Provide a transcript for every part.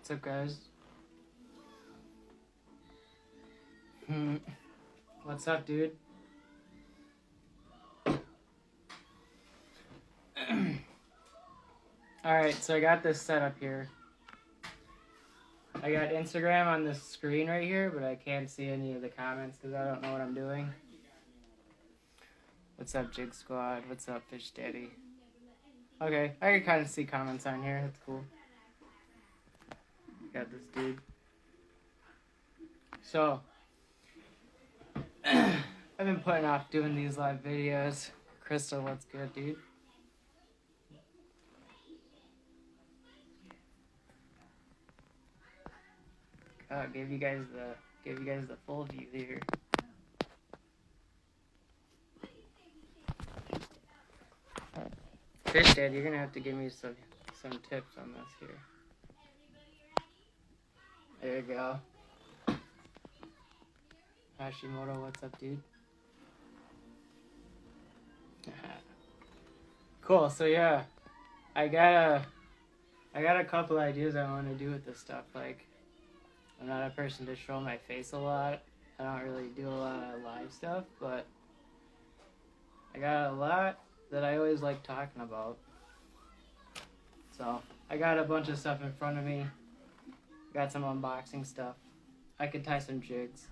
What's up, guys? What's up, dude? Alright, so I got this set up here. I got Instagram on this screen right here, but I can't see any of the comments because I don't know what I'm doing. What's up, Jig Squad? What's up, Fish Daddy? Okay, I can kind of see comments on here. That's cool. Got this dude. So, I've been putting off doing these live videos. Crystal, what's good, dude? Give you guys the full view here. Fish Dad, you're gonna have to give me some tips on this here. There you go. Hashimoto, what's up, dude? Cool. So yeah, I got a couple ideas I want to do with this stuff. Like, I'm not a person to show my face a lot. I don't really do a lot of live stuff, but I got a lot that I always like talking about. So I got a bunch of stuff in front of me. Got some unboxing stuff. I could tie some jigs.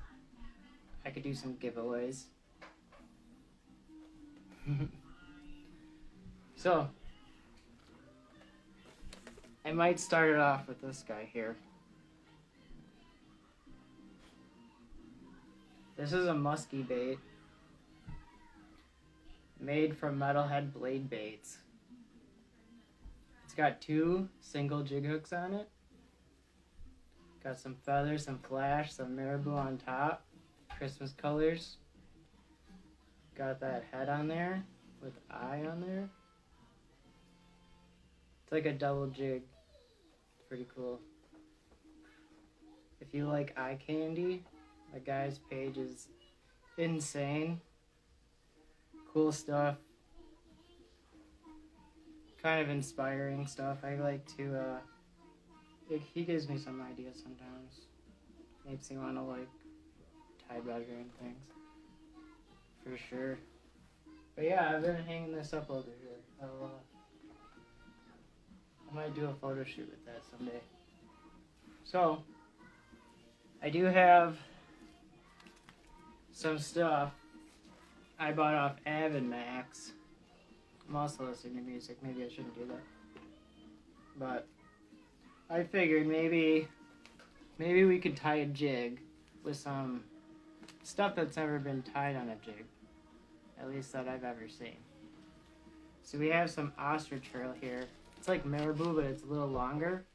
I could do some giveaways. So I might start it off with this guy here. This is a musky bait made from metalhead blade baits. It's got 2 single jig hooks on it. Got some feathers, some flash, some marabou on top. Christmas colors. Got that head on there with eye on there. It's like a double jig. It's pretty cool. If you like eye candy, the guy's page is insane. Cool stuff. Kind of inspiring stuff. I like to, he gives me some ideas sometimes. Makes me want to, like, tie better and things. For sure. But yeah, I've been hanging this up over here. I might do a photo shoot with that someday. So, I do have some stuff I bought off Avid Max. I'm also listening to music. Maybe I shouldn't do that. But I figured maybe we could tie a jig with some stuff that's never been tied on a jig. At least that I've ever seen. So we have some ostrich trail here. It's like marabou, but it's a little longer.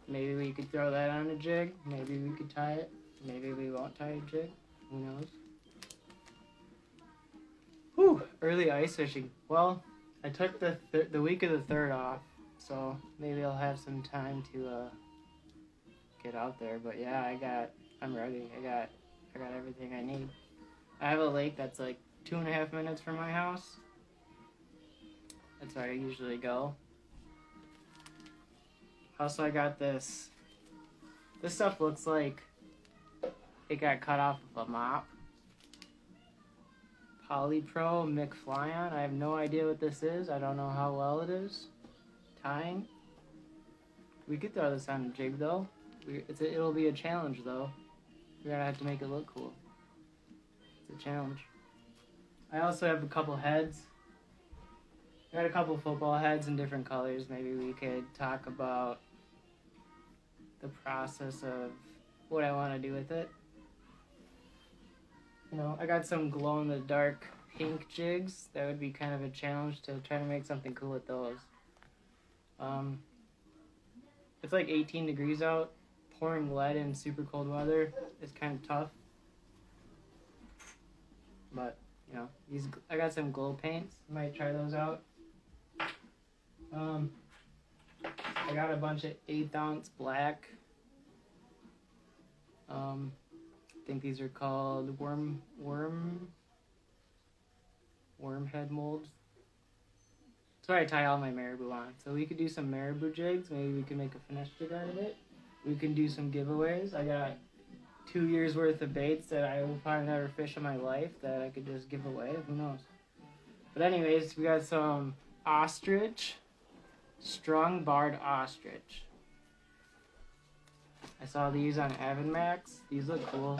Maybe we could throw that on a jig. Maybe we could tie it. Maybe we won't tie a jig. Who knows? Whew, early ice fishing. Well, I took the week of the 3rd off, so maybe I'll have some time to get out there. But yeah, I'm ready. I got everything I need. I have a lake that's like 2.5 minutes from my house. That's where I usually go. Also, I got this. This stuff looks like it got cut off of a mop. Polypro McFlyon. I have no idea what this is. I don't know how well it is tying. We could throw this on a jig though. It'll be a challenge though. We're gonna have to make it look cool. It's a challenge. I also have a couple heads. I got a couple football heads in different colors. Maybe we could talk about the process of what I want to do with it. You know, I got some glow-in-the-dark pink jigs. That would be kind of a challenge to try to make something cool with those. It's like 18 degrees out. Pouring lead in super cold weather is kind of tough. But, you know, I got some glow paints. Might try those out. I got a bunch of 1/8 ounce black. I think these are called worm head molds. That's where I tie all my marabou on. So we could do some marabou jigs. Maybe we can make a finesse jig out of it. We can do some giveaways. I got 2 years worth of baits that I will probably never fish in my life that I could just give away. Who knows? But anyways, we got some ostrich, strung barred ostrich. I saw these on Avenmax. These look cool.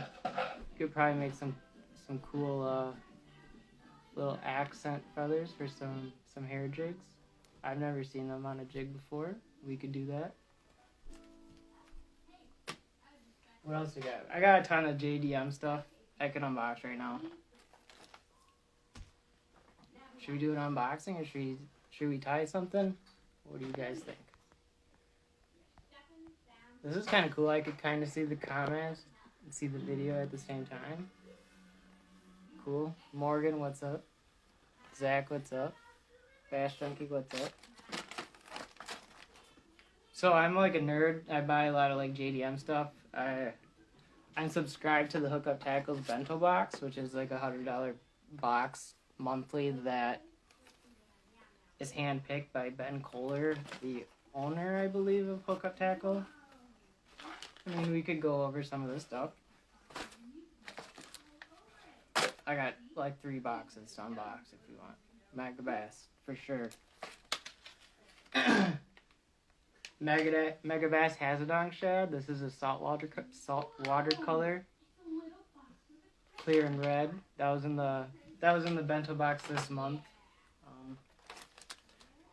Could probably make some cool little accent feathers for some hair jigs. I've never seen them on a jig before. We could do that. What else we got? I got a ton of JDM stuff I can unbox right now. Should we do an unboxing or should we tie something? What do you guys think? This is kind of cool. I could kind of see the comments and see the video at the same time. Cool. Morgan, what's up? Zach, what's up? Bash Junkie, what's up? So I'm like a nerd. I buy a lot of like JDM stuff. I'm subscribed to the Hookup Tackles bento box, which is like $100 box monthly that is handpicked by Ben Kohler, the owner, I believe, of Hookup Tackle. I mean, we could go over some of this stuff. I got like 3 boxes to unbox if you want. Megabass, for sure. Megabass Hazardong Shad. This is a saltwater color, clear and red. That was in the bento box this month.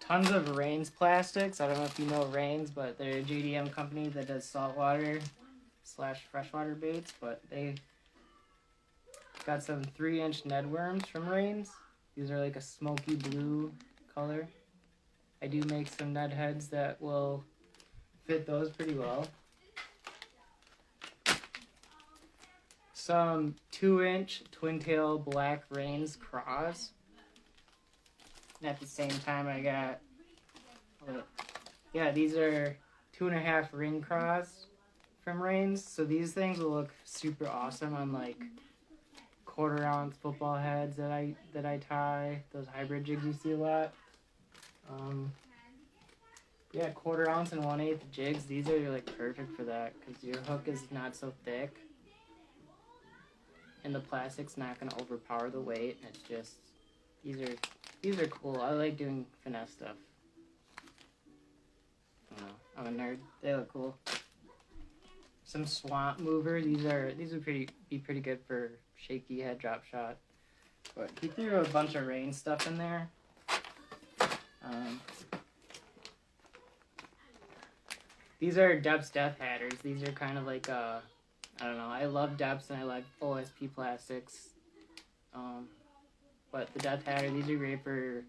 Tons of Rains plastics. I don't know if you know Rains, but they're a JDM company that does saltwater / freshwater baits. But they got some 3-inch Ned worms from Rains. These are like a smoky blue color. I do make some Ned heads that will fit those pretty well. Some 2-inch twin tail black Rains craws. And at the same time, I got, these are 2.5 ring craws from Rains. So these things will look super awesome on like 1/4 ounce football heads that I tie. Those hybrid jigs you see a lot. 1/4 ounce and 1/8 jigs. These are like perfect for that because your hook is not so thick, and the plastic's not gonna overpower the weight. It's just these are cool. I like doing finesse stuff. I don't know. I'm a nerd. They look cool. Some swamp mover. These would be pretty good for shaky head drop shot. But he threw a bunch of Rain stuff in there. These are Depth's Death Hatters. These are kind of like I don't know. I love Depth's and I like OSP plastics. But the Death Hatter, these are great for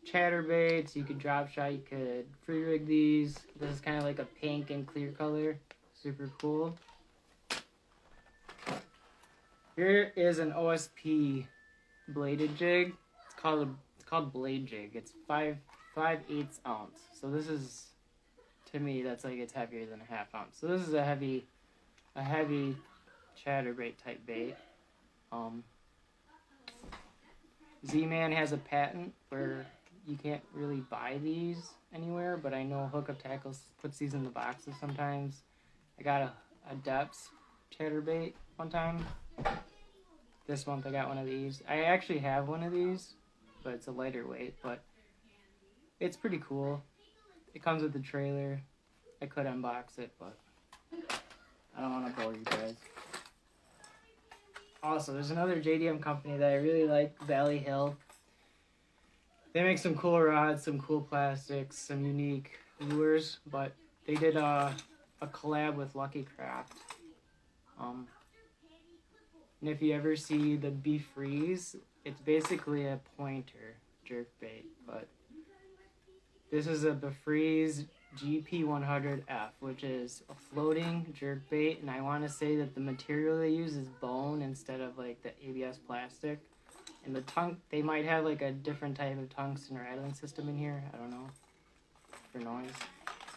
chatterbaits. You could drop shot. You could free rig these. This is kind of like a pink and clear color. Super cool. Here is an OSP bladed jig. It's called Blade Jig. It's 5/8 ounce. So this is, to me, that's like it's heavier than a 1/2 ounce. So this is a heavy chatterbait type bait. Z-Man has a patent where you can't really buy these anywhere, but I know Hookup Tackles puts these in the boxes sometimes. I got a Depth's chatterbait one time. This month I got one of these. I actually have one of these, but it's a lighter weight, but it's pretty cool. It comes with the trailer. I could unbox it, but I don't want to bore you guys. Also, there's another JDM company that I really like, Valley Hill. They make some cool rods, some cool plastics, some unique lures, but they did a collab with Lucky Craft. And if you ever see the Beef Freeze, it's basically a pointer jerkbait, but this is a Befreeze GP100F, which is a floating jerkbait, and I want to say that the material they use is bone instead of like the ABS plastic. And the they might have like a different type of tungsten rattling system in here. I don't know, for noise.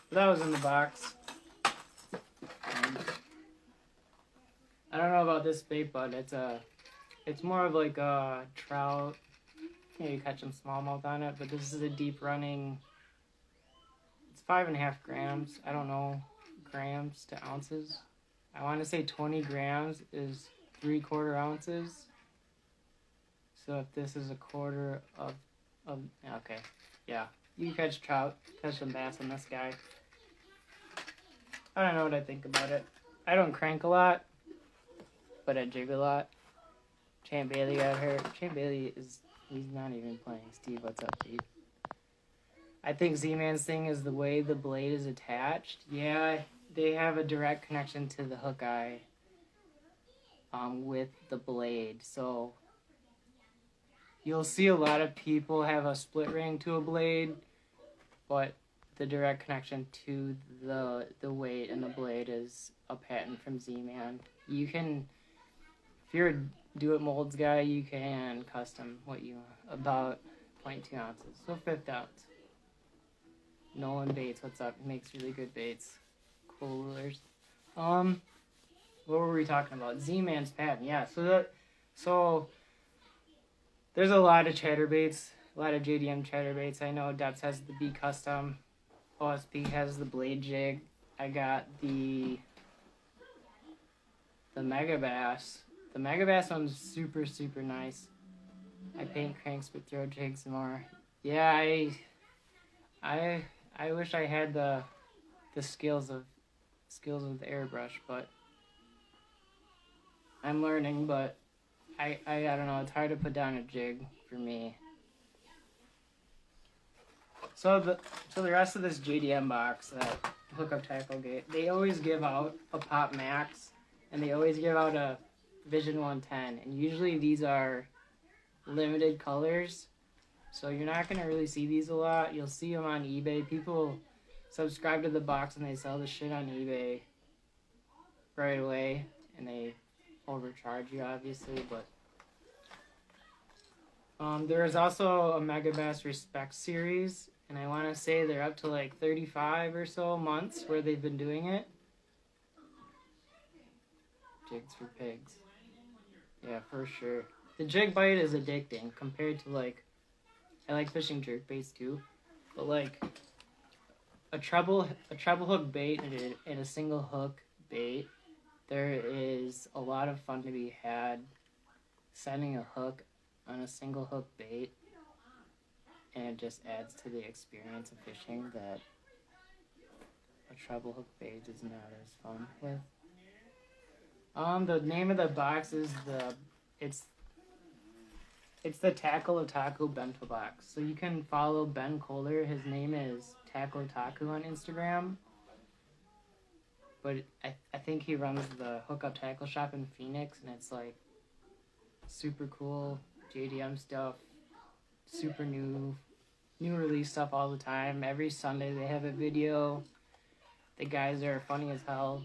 But that was in the box. I don't know about this bait, but it's more of like a trout maybe catch some smallmouth on it, but this is a deep running. It's 5.5 grams. I don't know grams to ounces. I want to say 20 grams is 3/4 ounces. So if this is a quarter of okay, yeah, you can catch trout, catch some bass on this guy. I don't know what I think about it. I don't crank a lot, but I jig a lot. Champ Bailey got hurt. Champ Bailey he's not even playing. Steve, what's up, dude? I think Z-Man's thing is the way the blade is attached. Yeah, they have a direct connection to the hook eye with the blade. So you'll see a lot of people have a split ring to a blade, but the direct connection to the weight and the blade is a patent from Z-Man. You can, if you're a do-it molds guy, you can custom what you want, about 0.2 ounces, so 1/5 ounce. Nolan Baits, what's up? Makes really good baits. Cool lures. What were we talking about? Z-Man's patent, yeah. So there's a lot of chatterbaits, a lot of JDM chatterbaits. I know Depps has the B Custom. OSP has the blade jig. I got the Mega Bass. The Mega Bass one's super, super nice. I paint cranks but throw jigs more. Yeah, I wish I had the skills with airbrush, but I'm learning. But I don't know. It's hard to put down a jig for me. So the rest of this JDM box, that hookup tackle gate, they always give out a Pop Max, and they always give out a Vision 110, and usually these are limited colors, so you're not going to really see these a lot. You'll see them on eBay. People subscribe to the box and they sell the shit on eBay right away, and they overcharge you, obviously, but there is also a Mega Bass Respect series, and I want to say they're up to like 35 or so months where they've been doing it. Jigs for pigs. Yeah, for sure. The jig bite is addicting compared to, like, I like fishing jerkbaits too, but like a treble hook bait and a single hook bait, there is a lot of fun to be had setting a hook on a single hook bait, and it just adds to the experience of fishing that a treble hook bait is not as fun with. The name of the box is it's the Tackle Otaku Bento box. So you can follow Ben Kohler. His name is Tackle Otaku on Instagram. But I think he runs the Hookup Tackle Shop in Phoenix, and it's like super cool JDM stuff, super new release stuff all the time. Every Sunday they have a video. The guys are funny as hell.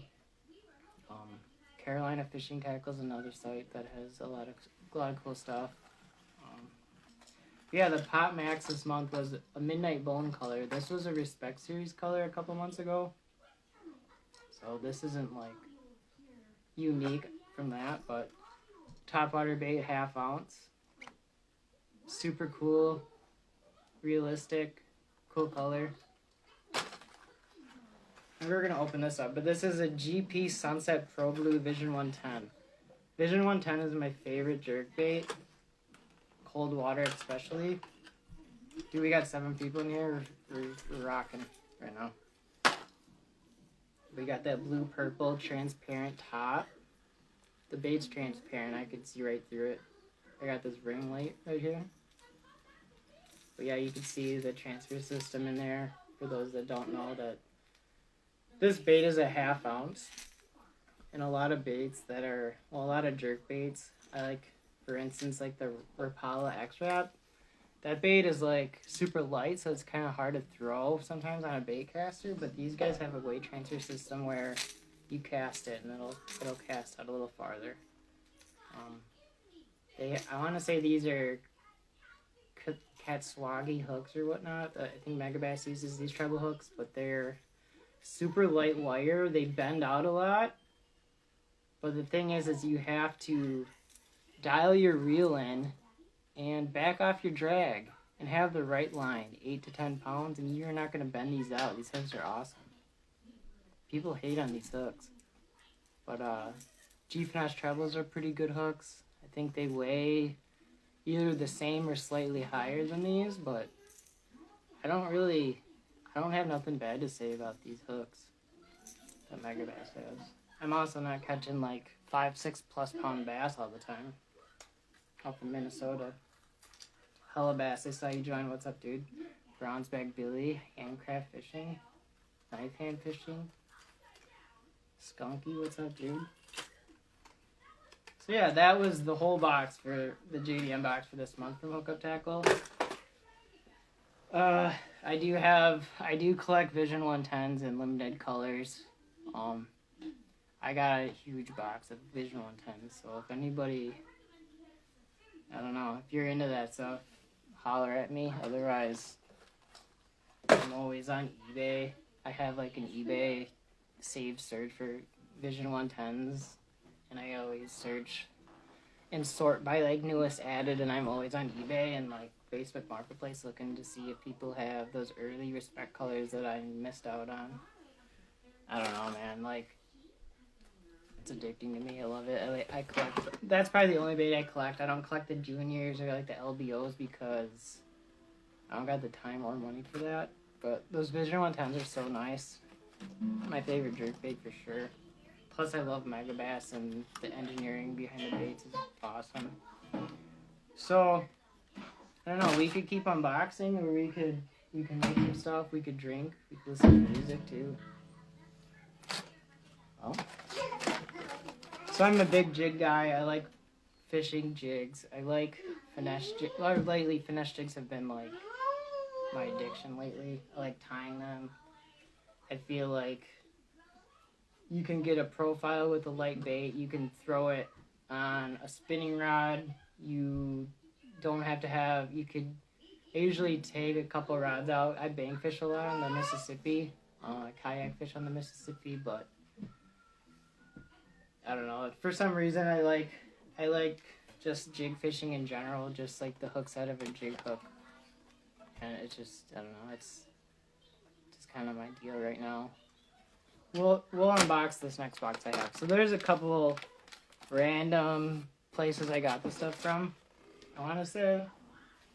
Carolina Fishing Tackle is another site that has a lot of cool stuff. Yeah, the Pop Max this month was a Midnight Bone color. This was a Respect Series color a couple months ago. So this isn't like unique from that, but topwater bait, 1/2 ounce. Super cool, realistic, cool color. And we're gonna open this up, but this is a GP Sunset Pro Blue Vision 110. Vision 110 is my favorite jerkbait. Cold water especially. Dude, we got 7 people in here. We're rocking right now. We got that blue-purple transparent top. The bait's transparent. I could see right through it. I got this ring light right here. But yeah, you can see the transfer system in there. For those that don't know, that this bait is a 1/2 ounce. And a lot of baits that are, well, a lot of jerk baits, I like, for instance, like the Rapala X-Wrap. That bait is like super light, so it's kind of hard to throw sometimes on a bait caster, but these guys have a weight transfer system where you cast it and it'll cast out a little farther. I want to say these are Katswagi hooks or whatnot. I think Megabass uses these treble hooks, but they're super light wire. They bend out a lot, but the thing is you have to dial your reel in and back off your drag and have the right line, 8 to 10 pounds, and you're not going to bend these out. These hooks are awesome. People hate on these hooks. But Finesse trebles are pretty good hooks. I think they weigh either the same or slightly higher than these, but I don't have nothing bad to say about these hooks that Megabass has. I'm also not catching like 5-6 plus pound bass all the time. Up in Minnesota. Hella bass, I saw you join. What's up, dude? Bronzeback Billy, handcraft fishing, knife hand fishing. Skunky, what's up, dude? So yeah, that was the whole box for the JDM box for this month from Hookup Tackle. I do collect Vision 110s in limited colors. I got a huge box of Vision 110s, so if anybody, I don't know, if you're into that stuff, holler at me. Otherwise, I'm always on eBay. I have like an eBay saved search for Vision 110s, and I always search and sort by like newest added, and I'm always on eBay and like Facebook Marketplace looking to see if people have those early respect colors that I missed out on. I don't know, man, like, it's addicting to me. I love it. I collect, that's probably the only bait I collect. I don't collect the juniors or like the LBOs because I don't got the time or money for that, but those Vision 110s are so nice. My favorite jerk bait for sure. Plus I love Megabass, and the engineering behind the baits is awesome. So, I don't know, we could keep unboxing, or we can make some stuff, we could drink, we could listen to music too. Oh. So I'm a big jig guy. I like fishing jigs. I like finesse jigs. Lately, finesse jigs have been like my addiction lately. I like tying them. I feel like you can get a profile with a light bait. You can throw it on a spinning rod. You don't have to have, I usually take a couple rods out. I bang fish a lot on the Mississippi. I kayak fish on the Mississippi, but I don't know. For some reason, I like just jig fishing in general, just like the hooks out of a jig hook. And it's just, I don't know, it's just kind of my deal right now. We'll unbox this next box I have. So there's a couple random places I got this stuff from. I want to say,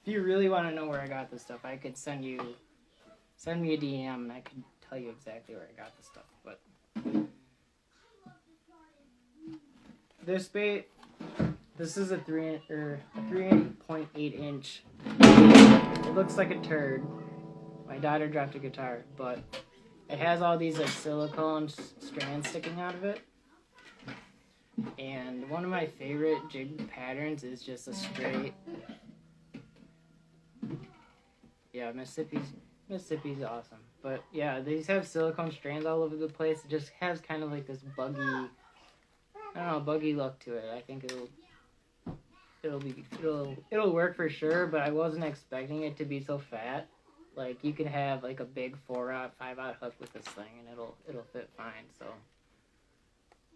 if you really want to know where I got this stuff, I could send me a DM and I could tell you exactly where I got this stuff. But this bait, this is a 3.8 inch. It looks like a turd. My daughter dropped a guitar, but it has all these like silicone strands sticking out of it. And one of my favorite jig patterns is just a straight. Yeah, Mississippi's awesome. But yeah, these have silicone strands all over the place. It just has kind of like this buggy look to it. I think it'll work for sure, but I wasn't expecting it to be so fat. Like, you can have like a big 4-aught, 5-aught hook with this thing and it'll fit fine. So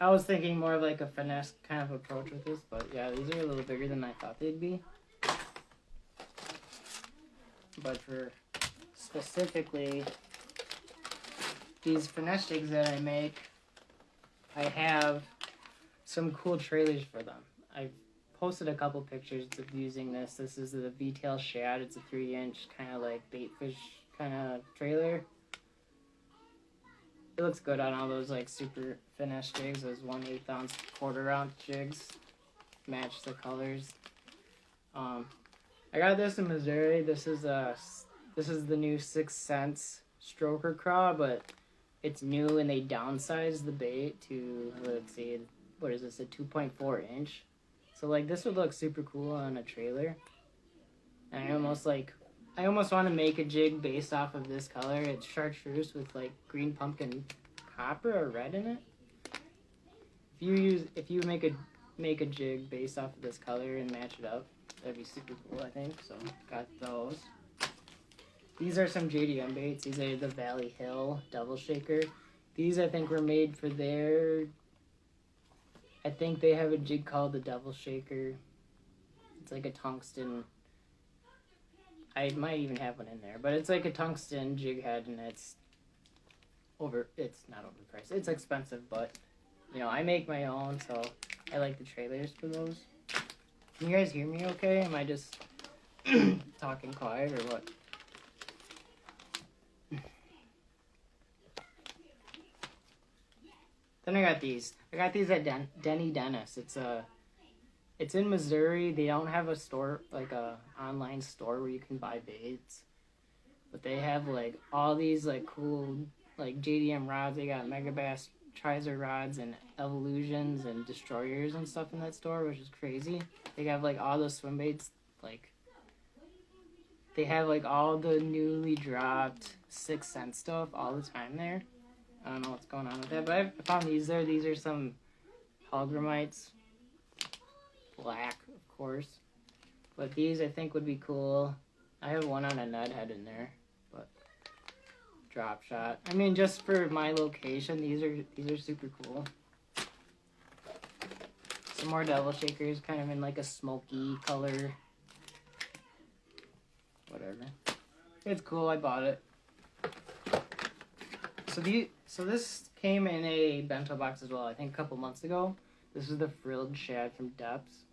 I was thinking more of like a finesse kind of approach with this, but yeah, these are a little bigger than I thought they'd be. But for specifically these finesse jigs that I make, I have some cool trailers for them. I've posted a couple pictures of using this. This is the V-tail shad. It's a 3-inch kind of like bait fish kind of trailer. It looks good on all those like super finesse jigs, those 1/8 ounce quarter-ounce jigs. Match the colors. I got this in Missouri. This is the new 6 Cents stroker craw, but it's new and they downsized the bait to, let's see, what is this, a 2.4 inch? So like this would look super cool on a trailer. And I almost want to make a jig based off of this color. It's chartreuse with like green pumpkin copper or red in it. If you make a jig based off of this color and match it up, that'd be super cool, I think. So got those. These are some JDM baits. These are the Valley Hill Devil Shaker. These I think were made for I think they have a jig called the Devil Shaker It's like a tungsten. I might even have one in there, but it's like a tungsten jig head, and it's not overpriced. It's expensive, but you know, I make my own, so I like the trailers for those. Can you guys hear me okay? Am I just talking quiet or what? Then I got these. I got these at Denny Dennis. It's in Missouri. They don't have a store, like a online store where you can buy baits, but they have like all these like cool like JDM rods. They got Megabass Trizer rods and Evolutions and Destroyers and stuff in that store, which is crazy. They have like all the swim baits, like they have like all the newly dropped 6 cent stuff all the time there. I don't know what's going on with that, but I found these there. These are some Hellgramites. Black, of course. But these I think would be cool. I have one on a nut head in there, but drop shot. I mean, just for my location, these are super cool. Some more devil shakers, kind of in like a smoky color. Whatever. It's cool. I bought it. So this came in a bento box as well. I think a couple months ago. This is the Frilled Shad from Depths.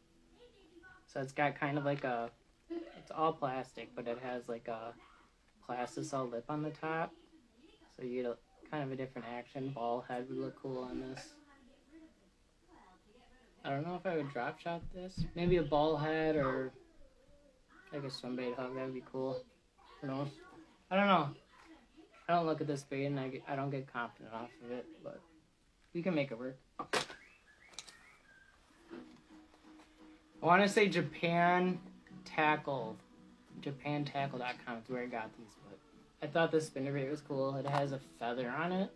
So it's got kind of like it's all plastic, but it has like a plasticell lip on the top. So you get kind of a different action. Ball head would look cool on this. I don't know if I would drop shot this. Maybe a ball head or like a swim bait hook. That would be cool. Who knows? I don't know. I don't look at this bait and I don't get confident off of it, but we can make it work. I want to say JapanTackle.com is where I got these, but I thought this spinnerbait was cool. It has a feather on it,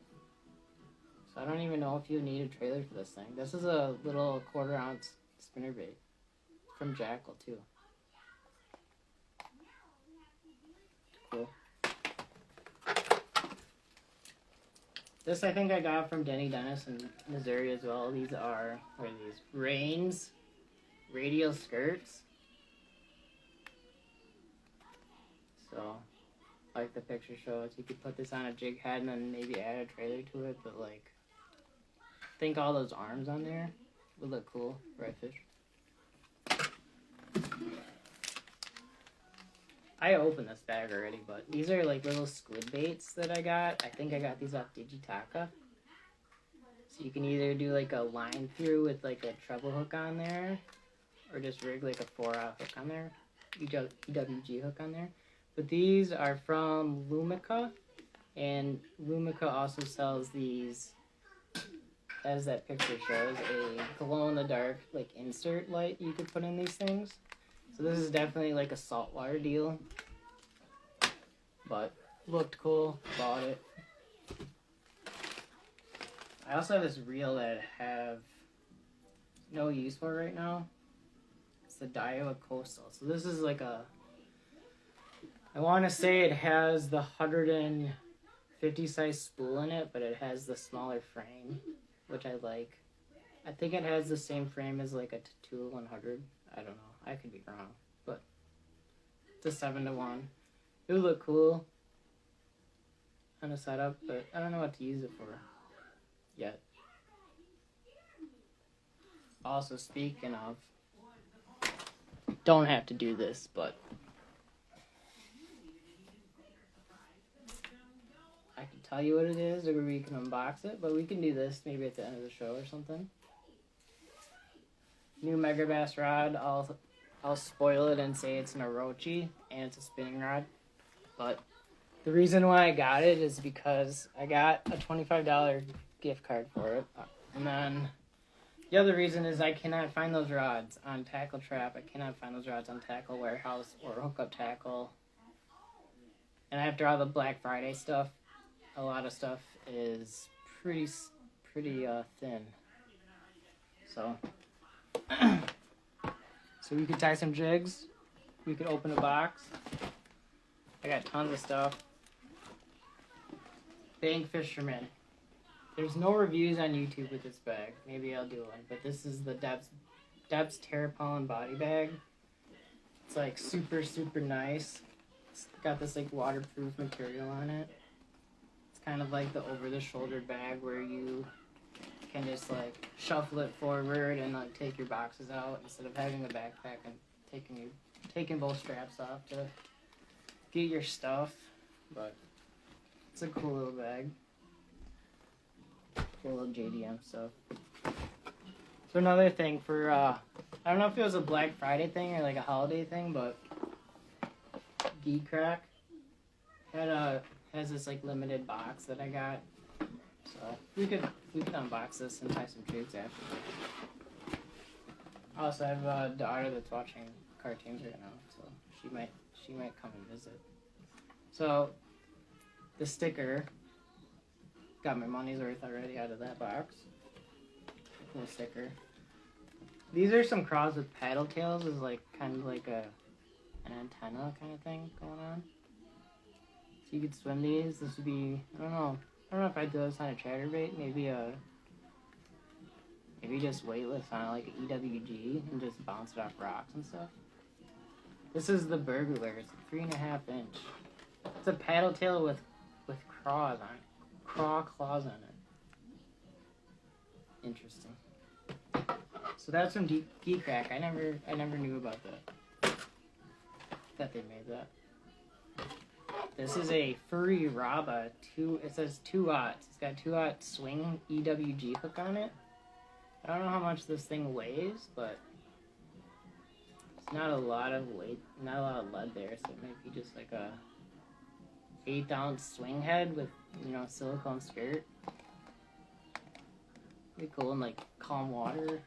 so I don't even know if you need a trailer for this thing. This is a little 1/4 ounce spinnerbait from Jackal too. Cool. This I think I got from Denny Dennis in Missouri as well. These are, what are these? Rains radial skirts. So, like the picture shows, you could put this on a jig head and then maybe add a trailer to it, but like, I think all those arms on there would look cool for redfish. I opened this bag already, but these are like little squid baits that I got. I think I got these off Digitaka. So you can either do like a line through with like a treble hook on there, or just rig like a 4-aught hook on there, EWG hook on there. But these are from Lumica, and Lumica also sells these, as that picture shows, a glow-in-the-dark like insert light you could put in these things. So this is definitely like a saltwater deal, but looked cool, bought it. I also have this reel that I have no use for right now. It's the Daiwa Coastal. So this is like I want to say it has the 150 size spool in it, but it has the smaller frame, which I like. I think it has the same frame as like a Tattoo 100. I don't know. I could be wrong, but it's a 7-to-1. It would look cool on a setup, but I don't know what to use it for yet. Also, speaking of, don't have to do this, but I can tell you what it is, or we can unbox it, but we can do this maybe at the end of the show or something. New Megabass rod. I'll spoil it and say it's an Orochi and it's a spinning rod. But the reason why I got it is because I got a $25 gift card for it. And then the other reason is I cannot find those rods on Tackle Trap. I cannot find those rods on Tackle Warehouse or Hookup Tackle. And after all the Black Friday stuff, a lot of stuff is pretty thin. So so we could tie some jigs. We could open a box. I got tons of stuff. Bank Fisherman. There's no reviews on YouTube with this bag. Maybe I'll do one. But this is the Debs Terrapon body bag. It's like super, super nice. It's got this like waterproof material on it. It's kind of like the over-the-shoulder bag where you can just like shuffle it forward and like take your boxes out instead of having a backpack and taking both straps off to get your stuff. But it's a cool little bag. Cool little JDM stuff. So another thing for I don't know if it was a Black Friday thing or like a holiday thing, but Geek Crack has this like limited box that I got. So we could unbox this and tie some trades after. Also, I have a daughter that's watching cartoons right now, so she might come and visit. So the sticker got my money's worth already out of that box. Cool sticker. These are some craws with paddle tails. Is like kind of like an antenna kind of thing going on. So you could swim these. This would be I don't know if I'd do this on a chatterbait. Maybe just weightless on like an EWG and just bounce it off rocks and stuff. This is the Burglar. It's a 3.5 inch. It's a paddle tail with claws on it. Claws on it. Interesting. So that's from Geek Crack. I never knew about that they made that. This is a Furry Raba. It says 2-aughts. It's got 2-aught swing EWG hook on it. I don't know how much this thing weighs, but it's not a lot of weight, not a lot of lead there, so it might be just like a 1/8 swing head with, silicone skirt. Pretty cool in like calm water.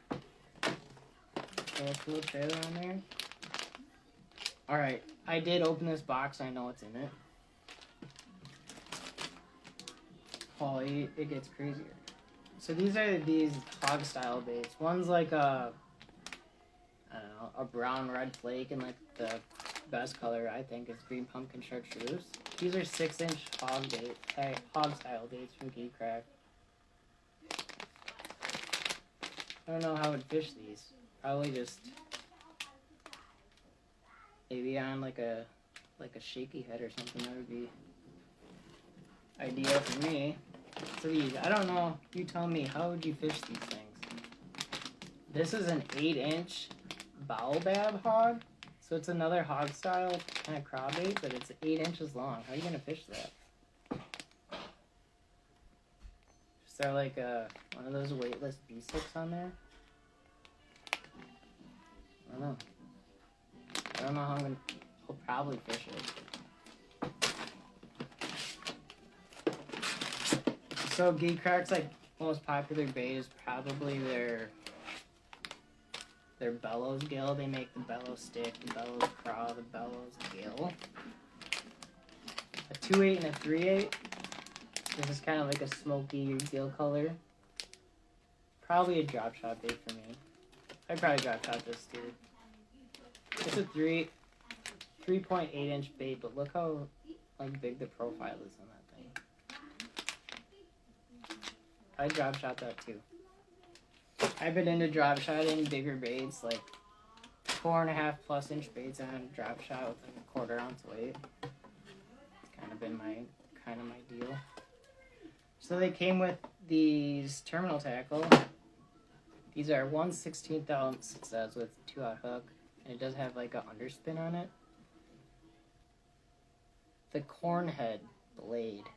Got a cool trailer on there. Alright, I did open this box, I know what's in it. Holy, it gets crazier. So these are these hog style baits. One's like a brown red flake, and like the best color I think is green pumpkin chartreuse. These are 6-inch hog style baits from Geek Crack. I don't know how I would fish these. Probably just maybe on like a shaky head or something. That would be ideal for me. So these, I don't know. You tell me, how would you fish these things? This is an 8-inch baobab hog. So it's another hog style kind of craw-bait, but it's 8 inches long. How are you gonna fish that? Is there like one of those weightless B6 on there? I don't know how I'll probably fish it. So Geek Crack's like most popular bait is probably their bellows gill. They make the bellows stick, the bellows craw, the bellows gill. A 2/8 and a 3/8. This is kind of like a smoky gill color. Probably a drop shot bait for me. I'd probably drop shot this too. It's a 3.8 inch bait, but look how like big the profile is on that thing. I'd drop shot that too. I've been into drop shotting bigger baits, like 4.5+ inch baits on drop shot with like a 1/4 ounce weight. It's kind of been my deal. So they came with these terminal tackle. These are 1/16 ounce, it says, with 2-aught hook, and it does have like a underspin on it. The cornhead blade.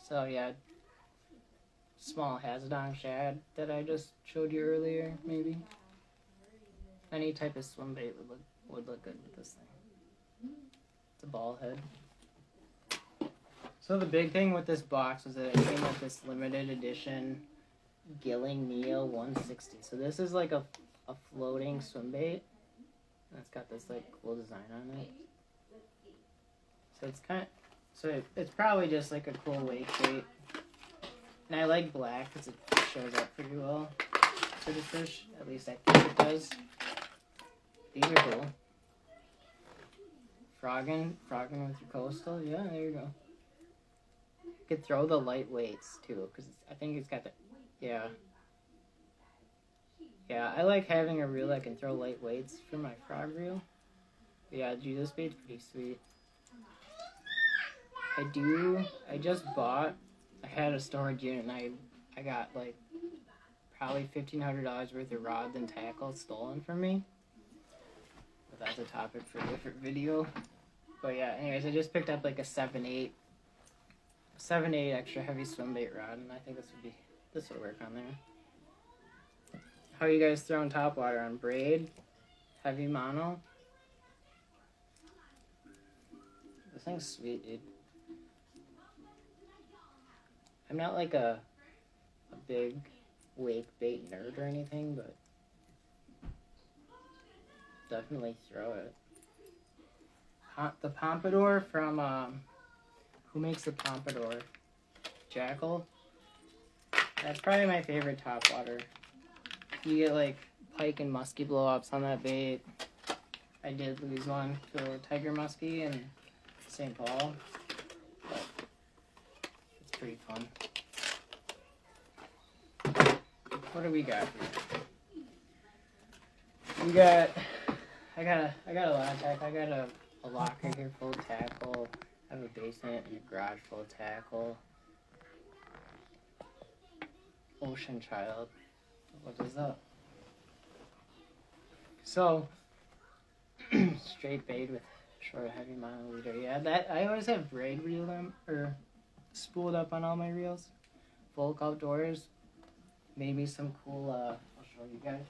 So yeah, small Hazadong shad that I just showed you earlier, maybe. Any type of swim bait would look good with this thing. It's a ball head. So the big thing with this box was that it came with this limited edition Gilling Neo 160. So this is like a floating swim bait. And it's got this like cool design on it. So it's probably just like a cool wake bait. And I like black because it shows up pretty well for the fish. At least I think it does. These are cool. Frogging with your coastal. Yeah, there you go. You could throw the light weights too, because I think it's got the... Yeah, I like having a reel that can throw light weights for my frog reel. Yeah, dude, this bait's pretty sweet. I just bought, I had a storage unit and I got like probably $1,500 worth of rods and tackle stolen from me. But that's a topic for a different video. But yeah, anyways, I just picked up like a 7/8 extra heavy swim bait rod, and I think this would work on there. How are you guys throwing topwater on braid, heavy mono? This thing's sweet, dude. I'm not like a big wake bait nerd or anything, but definitely throw it. The pompadour from who makes the pompadour? Jackal. That's probably my favorite topwater. You get like pike and muskie blow-ups on that bait. I did lose one to a tiger muskie in St. Paul, but it's pretty fun. What do we got here? I got a lot of tackle. I got a locker here full of tackle. I have a basement and a garage full of tackle. Ocean Child. What is that? So, straight bait with short heavy mono leader. Yeah, that I always have braid reel them or spooled up on all my reels. Volk Outdoors made me some cool. I'll show you guys.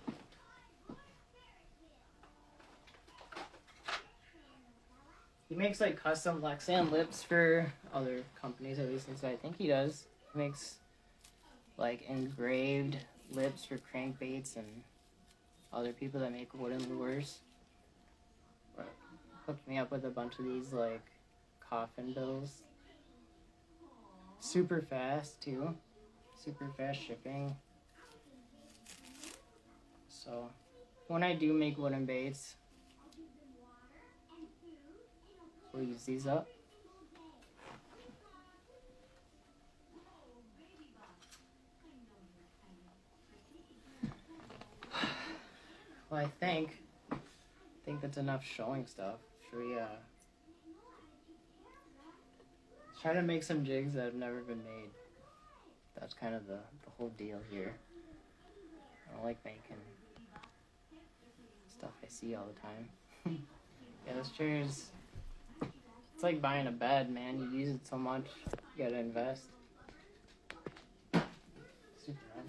He makes like custom Lexan lips for other companies, at least I think he does. He makes like engraved lips for crankbaits and other people that make wooden lures. Hooked me up with a bunch of these like coffin bills. Super fast too. Super fast shipping. So when I do make wooden baits, we'll use these up. Well, I think that's enough showing stuff. Should we try to make some jigs that have never been made? That's kind of the whole deal here. I don't like making stuff I see all the time. Yeah, this chair is... It's like buying a bed, man. You use it so much, you gotta invest. Super nice.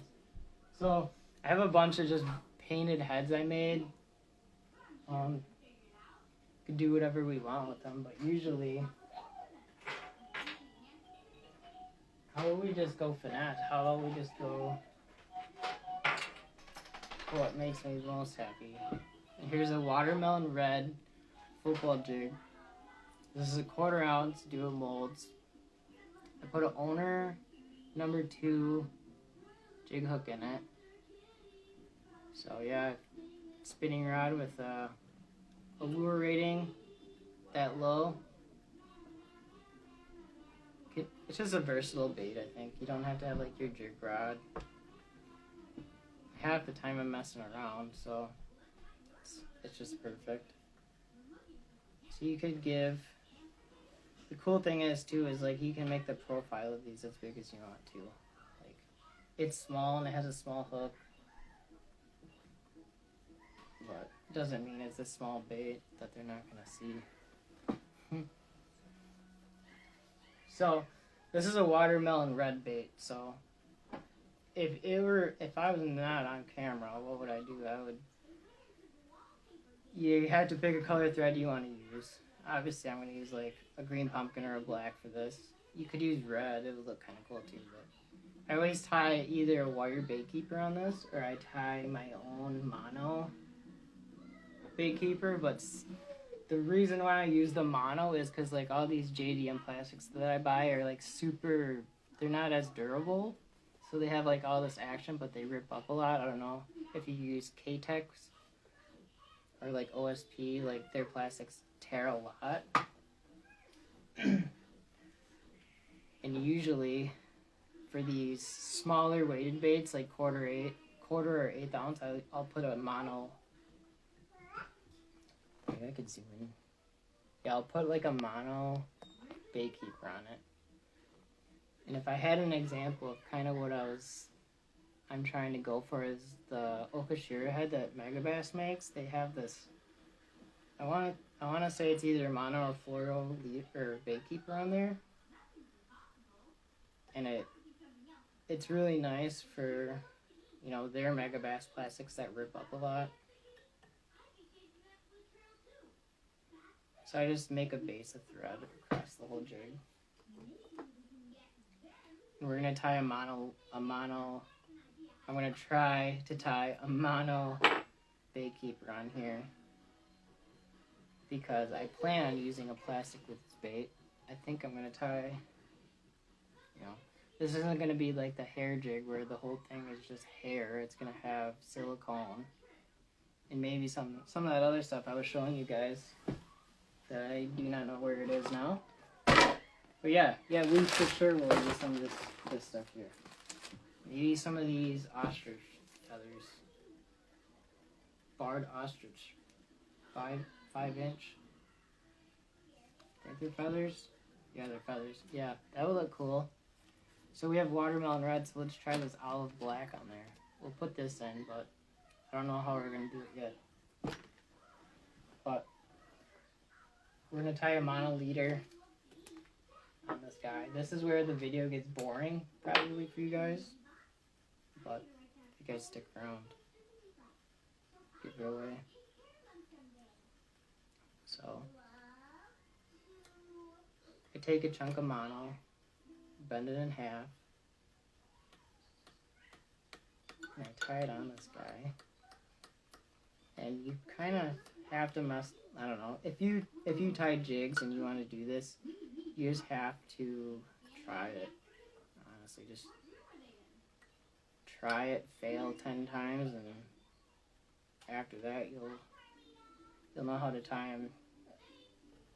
So, I have a bunch of just painted heads I made. Could do whatever we want with them, but usually... How about we just go finesse? How about we just go... What makes me most happy? And here's a watermelon red football jig. This is a 1/4 ounce dual molds. I put an owner number 2 jig hook in it. So yeah, spinning rod with a lure rating that low. It's just a versatile bait, I think. You don't have to have like your jig rod. Half the time I'm messing around, so it's just perfect. So you could give... The cool thing is too is like you can make the profile of these as big as you want to. Like it's small and it has a small hook, but it doesn't mean it's a small bait that they're not gonna see. So this is a watermelon red bait. So if I was not on camera, what would I do? You had to pick a color thread you want to use. Obviously, I'm going to use like a green pumpkin or a black for this. You could use red. It would look kind of cool too. But I always tie either a wire bait keeper on this or I tie my own mono bait keeper. But the reason why I use the mono is because like all these JDM plastics that I buy are like super... They're not as durable. So they have like all this action, but they rip up a lot. I don't know if you use K-Tex or like OSP, like their plastics tear a lot. And usually for these smaller weighted baits like 1/4 or 1/8 ounce, I'll put a mono Maybe I could zoom in. Yeah, I'll put like a mono bait keeper on it. And if I had an example of kind of what I'm trying to go for is the Okashira head that Megabass makes. They have this. I want to say it's either mono or fluoro or bait keeper on there, and it's really nice for, you know, their Megabass plastics that rip up a lot. So I just make a base of thread across the whole jig. And we're gonna tie a mono. I'm gonna try to tie a mono bait keeper on here because I plan on using a plastic with this bait. I think I'm gonna tie, you know, this isn't gonna be like the hair jig where the whole thing is just hair. It's gonna have silicone and maybe some of that other stuff I was showing you guys that I do not know where it is now. But yeah, we for sure will use some of this stuff here. Maybe some of these ostrich feathers. Barred ostrich. 5-inch. Think they're feathers? Yeah, they're feathers. Yeah, that would look cool. So we have watermelon red, so let's try this olive black on there. We'll put this in, but I don't know how we're going to do it yet. But we're going to tie a monoliter on this guy. This is where the video gets boring, probably for you guys. But if you guys stick around, give it away. So I take a chunk of mono, bend it in half, and I tie it on this guy. And you kind of have to I don't know, if you tie jigs and you want to do this, you just have to try it. Honestly, just try it, fail 10 times, and after that you'll know how to tie them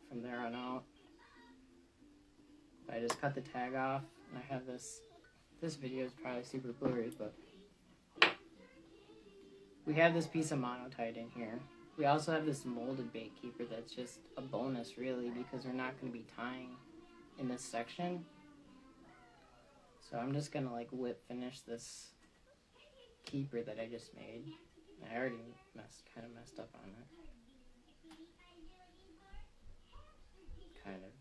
from there on out. I just cut the tag off, and I have this video is probably super blurry, but we have this piece of mono tied in here. We also have this molded bait keeper that's just a bonus, really, because we're not going to be tying in this section. So I'm just going to like whip finish this keeper that I just made. I already kind of messed up on it. Kind of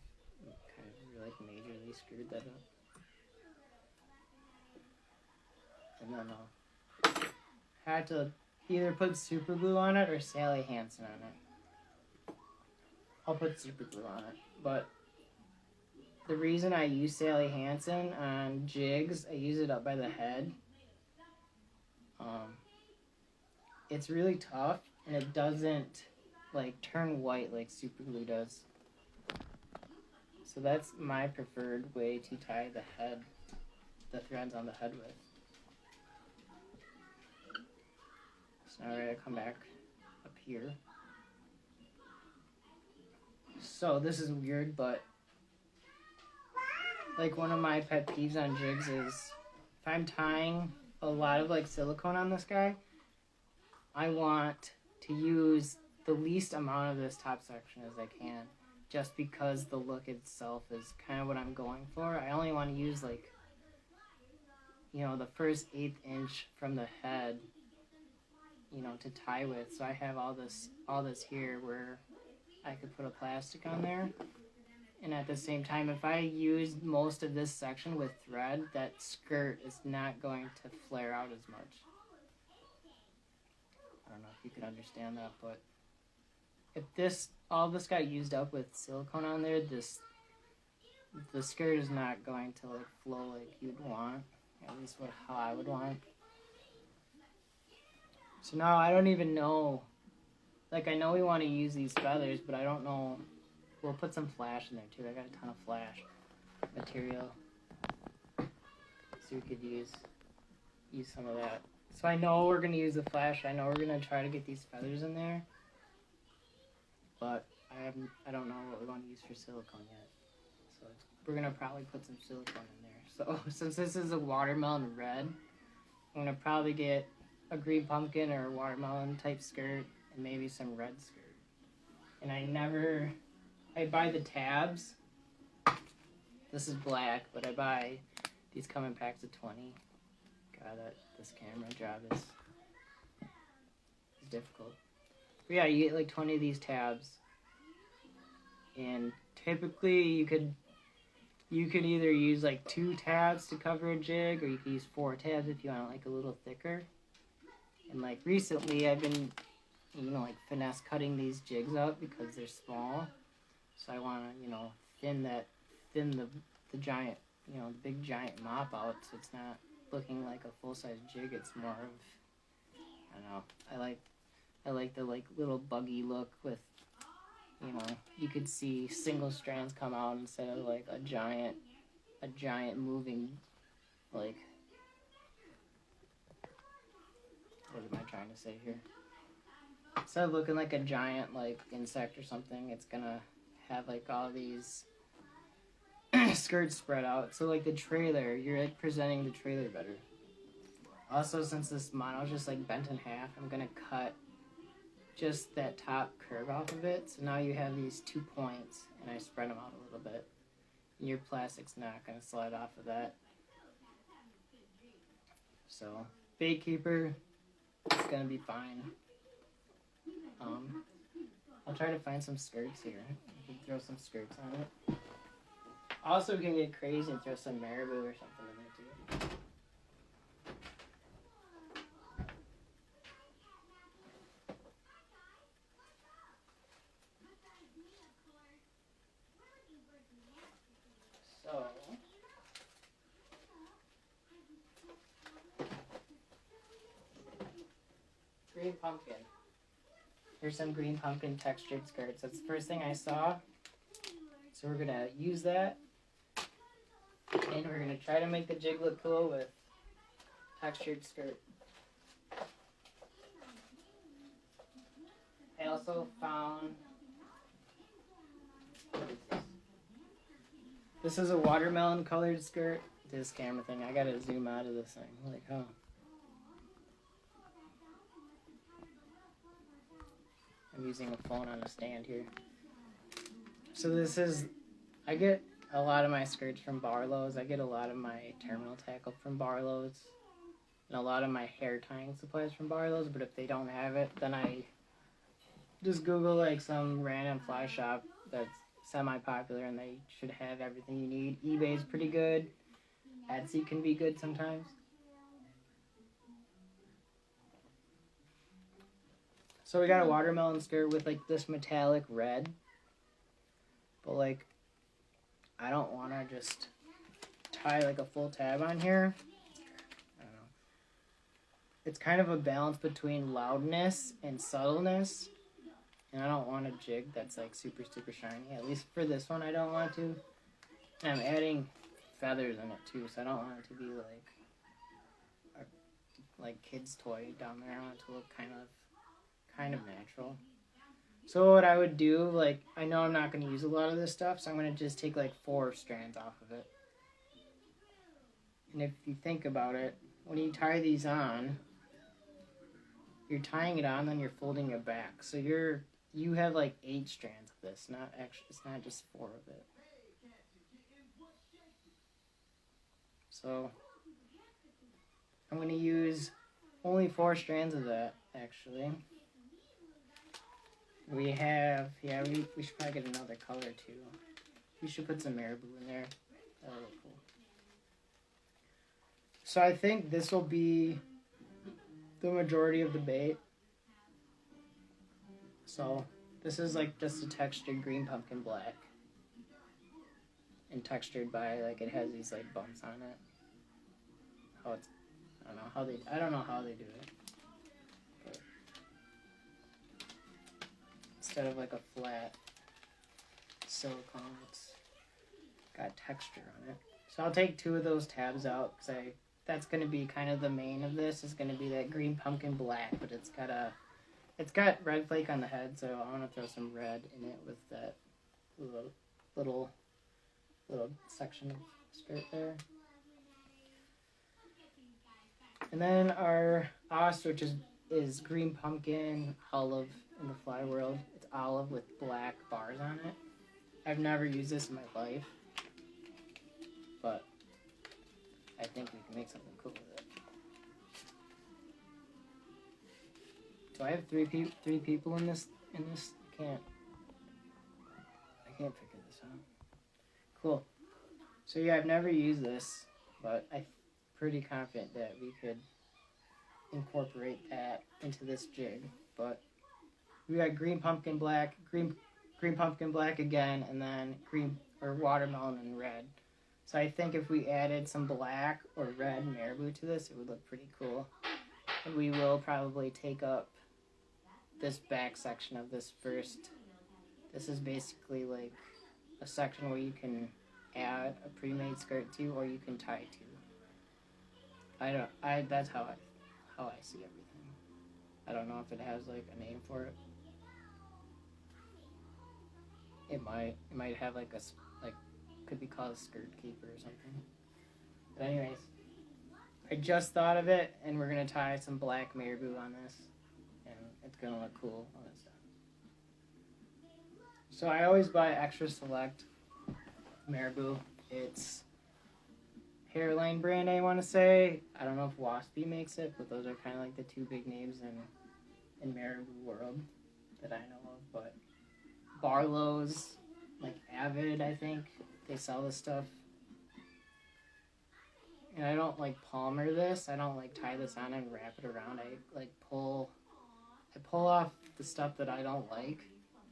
like majorly screwed that up. And then I had to either put super glue on it or Sally Hansen on it. I'll put super glue on it, but the reason I use Sally Hansen on jigs, I use it up by the head. It's really tough, and it doesn't like turn white like super glue does. So that's my preferred way to tie the threads on the head with. So now we're gonna come back up here. So this is weird, but like one of my pet peeves on jigs is if I'm tying a lot of like silicone on this guy, I want to use the least amount of this top section as I can, just because the look itself is kind of what I'm going for. I only want to use like, you know, the first 1/8 inch from the head, you know, to tie with. So I have all this here where I could put a plastic on there. And at the same time, if I use most of this section with thread, that skirt is not going to flare out as much. I don't know if you can understand that, but if all this got used up with silicone on there, the skirt is not going to like flow like you'd want, at least how I would want. So now I don't even know, like I know we want to use these feathers, but I don't know. We'll put some flash in there too. I got a ton of flash material, so we could use some of that. So I know we're gonna use the flash. I know we're gonna try to get these feathers in there, but I don't know what we want to use for silicone yet. So we're gonna probably put some silicone in there. So since this is a watermelon red, I'm gonna probably get a green pumpkin or a watermelon type skirt and maybe some red skirt. And I buy the tabs. This is black, but I buy these come in packs of 20. God, this camera job is difficult. But yeah, you get like 20 of these tabs. And typically you could either use like 2 tabs to cover a jig, or you could use 4 tabs if you want it like a little thicker. And like recently I've been, like finesse cutting these jigs up because they're small. So I want to, thin the giant, the big giant mop out, so it's not looking like a full-size jig. It's more of, I don't know, I like the like little buggy look with, you could see single strands come out instead of like a giant moving, like, what am I trying to say here? Instead of looking like a giant like insect or something, it's gonna have like all these skirts spread out. So like the trailer, you're like presenting the trailer better. Also, since this mono's just like bent in half, I'm gonna cut just that top curve off of it. So now you have these 2 points, and I spread them out a little bit. And your plastic's not gonna slide off of that. So bait keeper, it's gonna be fine. I'll try to find some skirts here. You can throw some skirts on it. Also, we can get crazy and throw some marabou or something in there too. So, green pumpkin. Here's some green pumpkin textured skirts. That's the first thing I saw. So we're gonna use that. And we're going to try to make the jig look cool with textured skirt. I also found... What is this? This is a watermelon colored skirt. This camera thing. I got to zoom out of this thing. Like, oh. I'm using a phone on a stand here. So this is... I get a lot of my skirts from Barlow's. I get a lot of my terminal tackle from Barlow's. And a lot of my hair tying supplies from Barlow's. But if they don't have it, then I just Google like some random fly shop that's semi-popular and they should have everything you need. eBay's pretty good. Etsy can be good sometimes. So we got a watermelon skirt with like this metallic red. But like, I don't want to just tie like a full tab on here. I don't know. It's kind of a balance between loudness and subtleness. And I don't want a jig that's like super, super shiny. At least for this one, I don't want to. And I'm adding feathers in it too, so I don't want it to be like a kid's toy down there. I want it to look kind of natural. So what I would do, like, I know I'm not going to use a lot of this stuff, so I'm going to just take, like, 4 strands off of it. And if you think about it, when you tie these on, you're tying it on, then you're folding it back. So you have, like, 8 strands of this. It's not just 4 of it. So I'm going to use only 4 strands of that, actually. We should probably get another color too. We should put some marabou in there. That'll look cool. So I think this will be the majority of the bait. So this is like just a textured green pumpkin black. And textured by like it has these like bumps on it. I don't know how they do it. Instead of like a flat silicone, it's got texture on it. So I'll take 2 of those tabs out because that's going to be kind of the main of this. Is going to be that green pumpkin black, but it's got red flake on the head, so I want to throw some red in it with that little section of skirt there. And then our ostrich is green pumpkin olive in the fly world. It's olive with black bars on it. I've never used this in my life, but I think we can make something cool with it. So I have three people in this. I can't figure this out. Cool. So yeah, I've never used this, but I'm pretty confident that we could incorporate that into this jig. But we got green pumpkin black again, and then green or watermelon and red. So I think if we added some black or red marabou to this, it would look pretty cool. And we will probably take up this back section of this first. This is basically like a section where you can add a pre-made skirt to, or you can tie to. That's how I see everything. I don't know if it has like a name for it. It might have like could be called a skirt keeper or something. But anyways, I just thought of it, and we're gonna tie some black marabou on this, and it's gonna look cool when it's done. So I always buy Extra Select marabou. It's Hairline brand, I want to say. I don't know if Waspy makes it, but those are kind of like the two big names in marabou world that I know of. But Barlow's, like Avid, I think they sell this stuff. And I don't like palmer this. I don't like tie this on and wrap it around. I pull off the stuff that I don't like,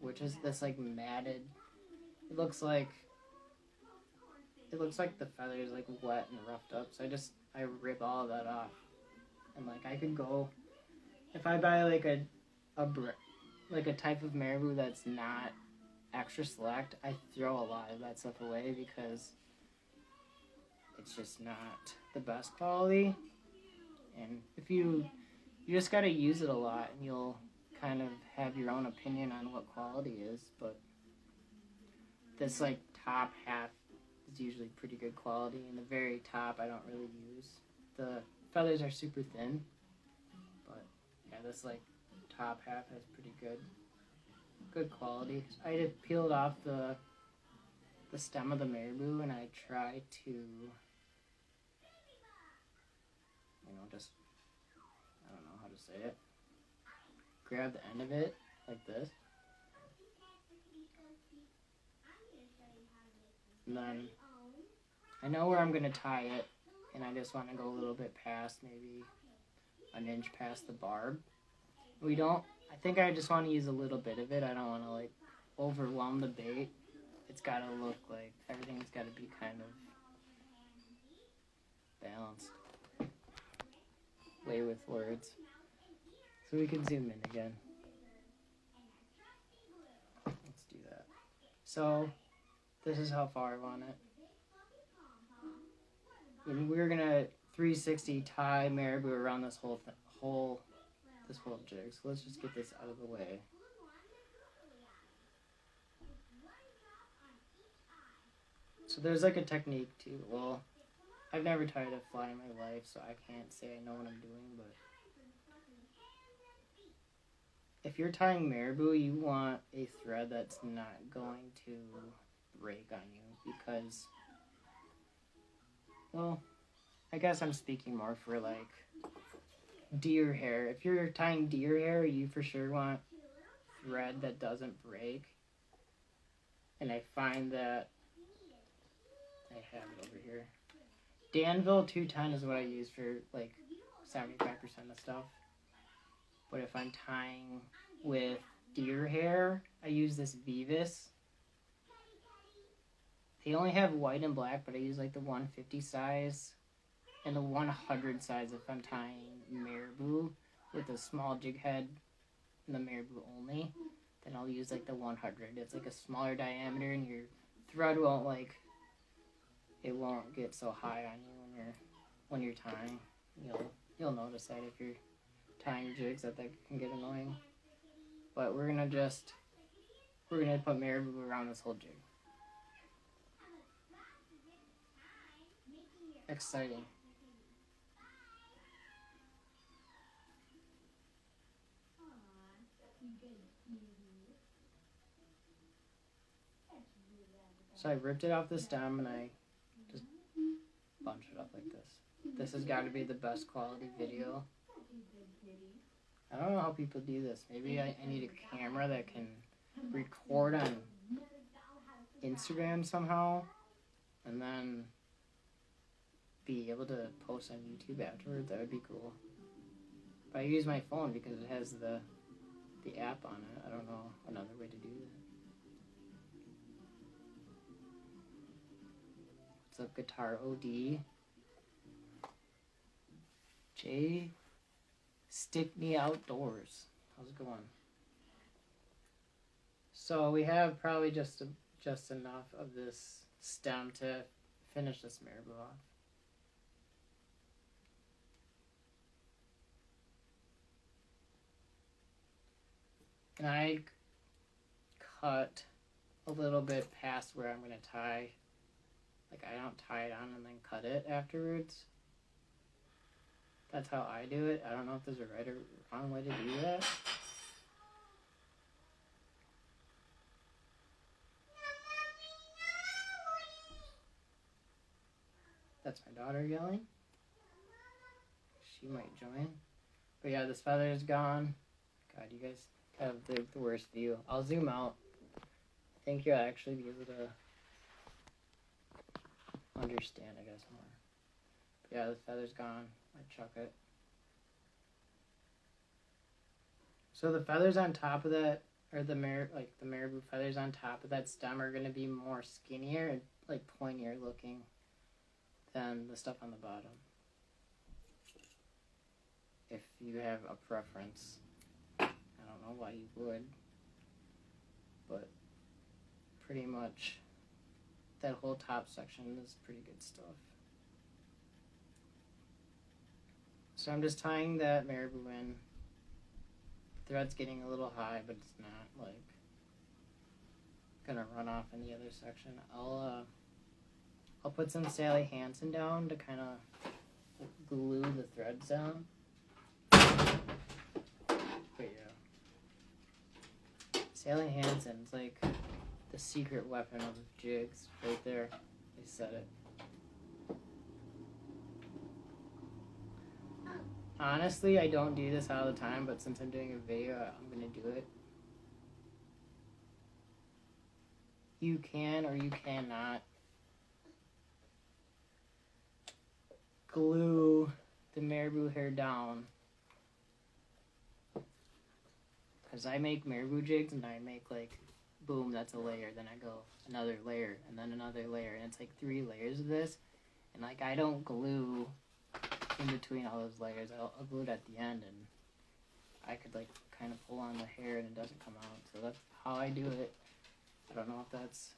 which is this like matted. It looks like the feathers like wet and roughed up. So I rip all of that off. And like I could go, if I buy like a type of marabou that's not Extra Select, I throw a lot of that stuff away because it's just not the best quality. And if you just gotta use it a lot, and you'll kind of have your own opinion on what quality is. But this like top half is usually pretty good quality, and the very top I don't really use. The feathers are super thin, but yeah, this like top half has pretty good quality. I just peeled off the stem of the marabou, and I try to, just, I don't know how to say it, grab the end of it like this, and then I know where I'm going to tie it, and I just want to go a little bit past, maybe an inch past the barb. I think I just want to use a little bit of it. I don't want to like overwhelm the bait. It's got to look like everything's got to be kind of balanced. Way with words. So we can zoom in again. Let's do that. So this is how far I want it. And we're gonna 360 tie marabou around this whole jig. So let's just get this out of the way. So there's like a technique too. Well, I've never tied a fly in my life, so I can't say I know what I'm doing, but if you're tying marabou, you want a thread that's not going to break on you, because, well, I guess I'm speaking more for like deer hair. If you're tying deer hair, you for sure want thread that doesn't break. And I find that I have it over here. Danville 210 is what I use for like 75% of stuff. But if I'm tying with deer hair, I use this Vivis. They only have white and black, but I use like the 150 size and the 100 size if I'm tying marabou with a small jig head and the marabou only. Then I'll use like the 100. It's like a smaller diameter, and your thread won't get so high on you when you're tying. You'll notice that if you're tying jigs that can get annoying. But we're gonna put marabou around this whole jig. Exciting. So I ripped it off the stem and I just bunched it up like this. This has got to be the best quality video. I don't know how people do this. Maybe I need a camera that can record on Instagram somehow and then be able to post on YouTube afterwards. That would be cool. But I use my phone because it has the app on it. I don't know another way to do that. What's up, Guitar OD? Jay Stickney Outdoors. How's it going? So we have probably just enough of this stem to finish this marabou off. And I cut a little bit past where I'm going to tie. Like, I don't tie it on and then cut it afterwards. That's how I do it. I don't know if there's a right or wrong way to do that. That's my daughter yelling. She might join. But yeah, this feather is gone. God, you guys have the worst view. I'll zoom out. I think you'll actually be able to understand, I guess, more. But yeah, the feather's gone. I chuck it. So the feathers on top of that, or the marabou feathers on top of that stem are going to be more skinnier and like pointier looking than the stuff on the bottom. If you have a preference. I don't know why you would, but pretty much that whole top section is pretty good stuff. So I'm just tying that marabou in. The thread's getting a little high, but it's not like gonna run off in the other section. I'll put some Sally Hansen down to kind of glue the threads down. But yeah, Sally Hansen's like the secret weapon of jigs, right there. They said it. Honestly, I don't do this all the time, but since I'm doing a video, I'm gonna do it. You can or you cannot glue the marabou hair down. Because I make marabou jigs and I make like, boom, that's a layer. Then I go another layer and then another layer. And it's like 3 layers of this. And like I don't glue in between all those layers. I'll glue it at the end and I could like kind of pull on the hair and it doesn't come out. So that's how I do it. I don't know if that's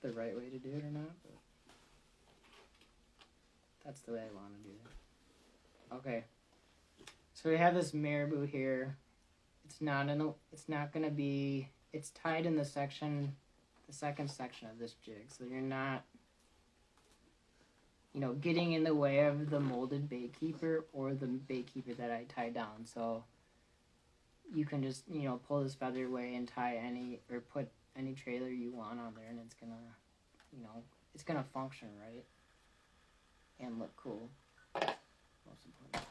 the right way to do it or not, but that's the way I want to do it. Okay. So we have this marabou here. It's not gonna be, it's tied in the second section of this jig. So you're not, getting in the way of the molded bait keeper or the bait keeper that I tie down. So you can just, pull this feather away and tie or put any trailer you want on there and it's gonna, it's gonna function right and look cool. Most important.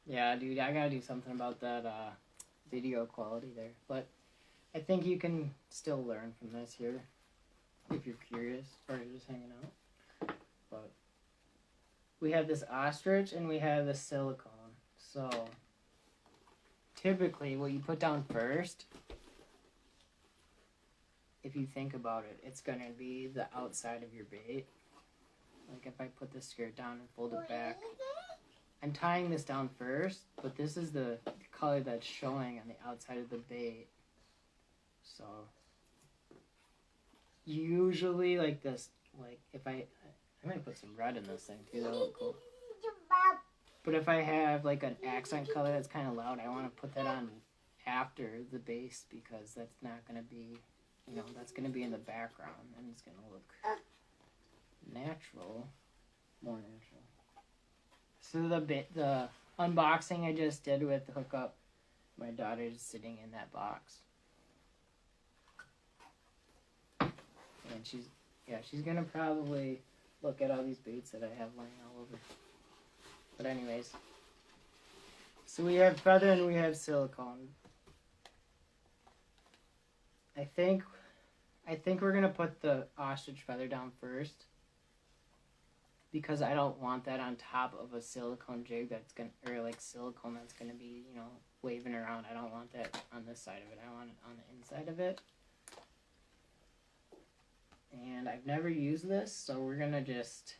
Yeah, dude, I gotta do something about that video quality there. But I think you can still learn from this here if you're curious or you're just hanging out. But we have this ostrich and we have the silicone. So typically what you put down first, if you think about it, it's going to be the outside of your bait. Like if I put the skirt down and fold it back, I'm tying this down first, but this is the color that's showing on the outside of the bait. So usually like this, like if I might put some red in this thing too, that'll look cool. But if I have like an accent color that's kind of loud, I want to put that on after the base because that's not going to be, that's going to be in the background and it's going to look natural, more natural. So the unboxing I just did with the hookup My daughter's sitting in that box. And she's gonna probably look at all these baits that I have laying all over. But anyways, so we have feather and we have silicone. I think we're gonna put the ostrich feather down first, because I don't want that on top of a silicone jig silicone that's gonna be, waving around. I don't want that on this side of it. I want it on the inside of it. And I've never used this, so we're gonna just,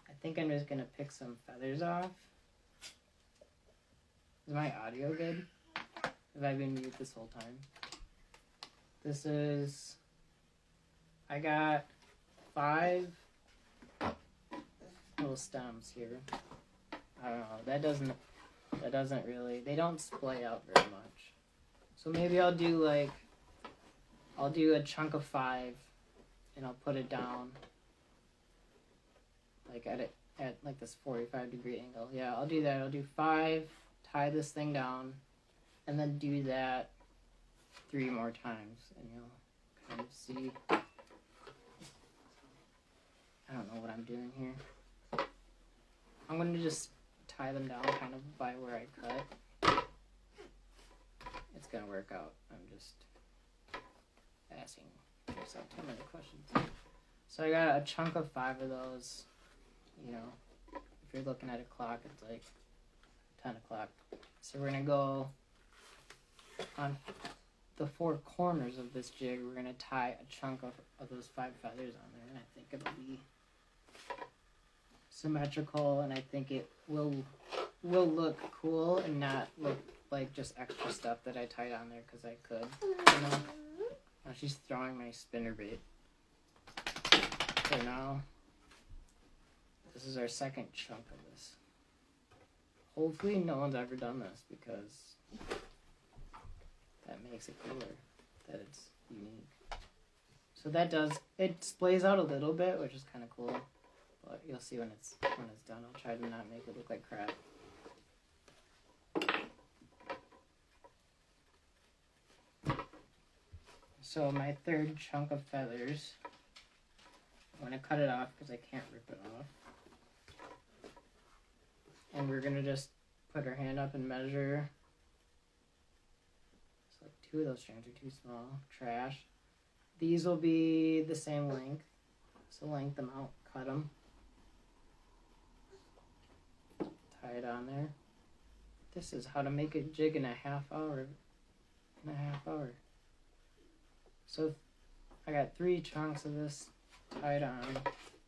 I think I'm just gonna pick some feathers off. Is my audio good? Have I been mute this whole time? I got 5 little stems here. I don't know, that doesn't really, they don't splay out very much. So maybe I'll do a chunk of 5 and I'll put it down like at like this 45-degree angle. Yeah, I'll do that. I'll do 5, tie this thing down, and then do that 3 more times, and you'll kind of see. I don't know what I'm doing here. I'm going to just tie them down kind of by where I cut. It's going to work out. I'm just asking yourself too many questions. So I got a chunk of 5 of those. If you're looking at a clock, it's like 10 o'clock. So we're going to go on the 4 corners of this jig. We're going to tie a chunk of those 5 feathers on there, and I think it'll be symmetrical, and I think it will look cool and not look like just extra stuff that I tied on there because I could. Now she's throwing my spinner bait. So now, this is our second chunk of this. Hopefully no one's ever done this, because that makes it cooler, that it's unique. So it splays out a little bit, which is kind of cool, but you'll see when it's done. I'll try to not make it look like crap. So my third chunk of feathers, I'm going to cut it off because I can't rip it off. And we're going to just put our hand up and measure. It's like 2 of those strands are too small. Trash. These will be the same length. So length them out, cut them. Tie it on there. This is how to make a jig in a half hour. So I got 3 chunks of this tied on.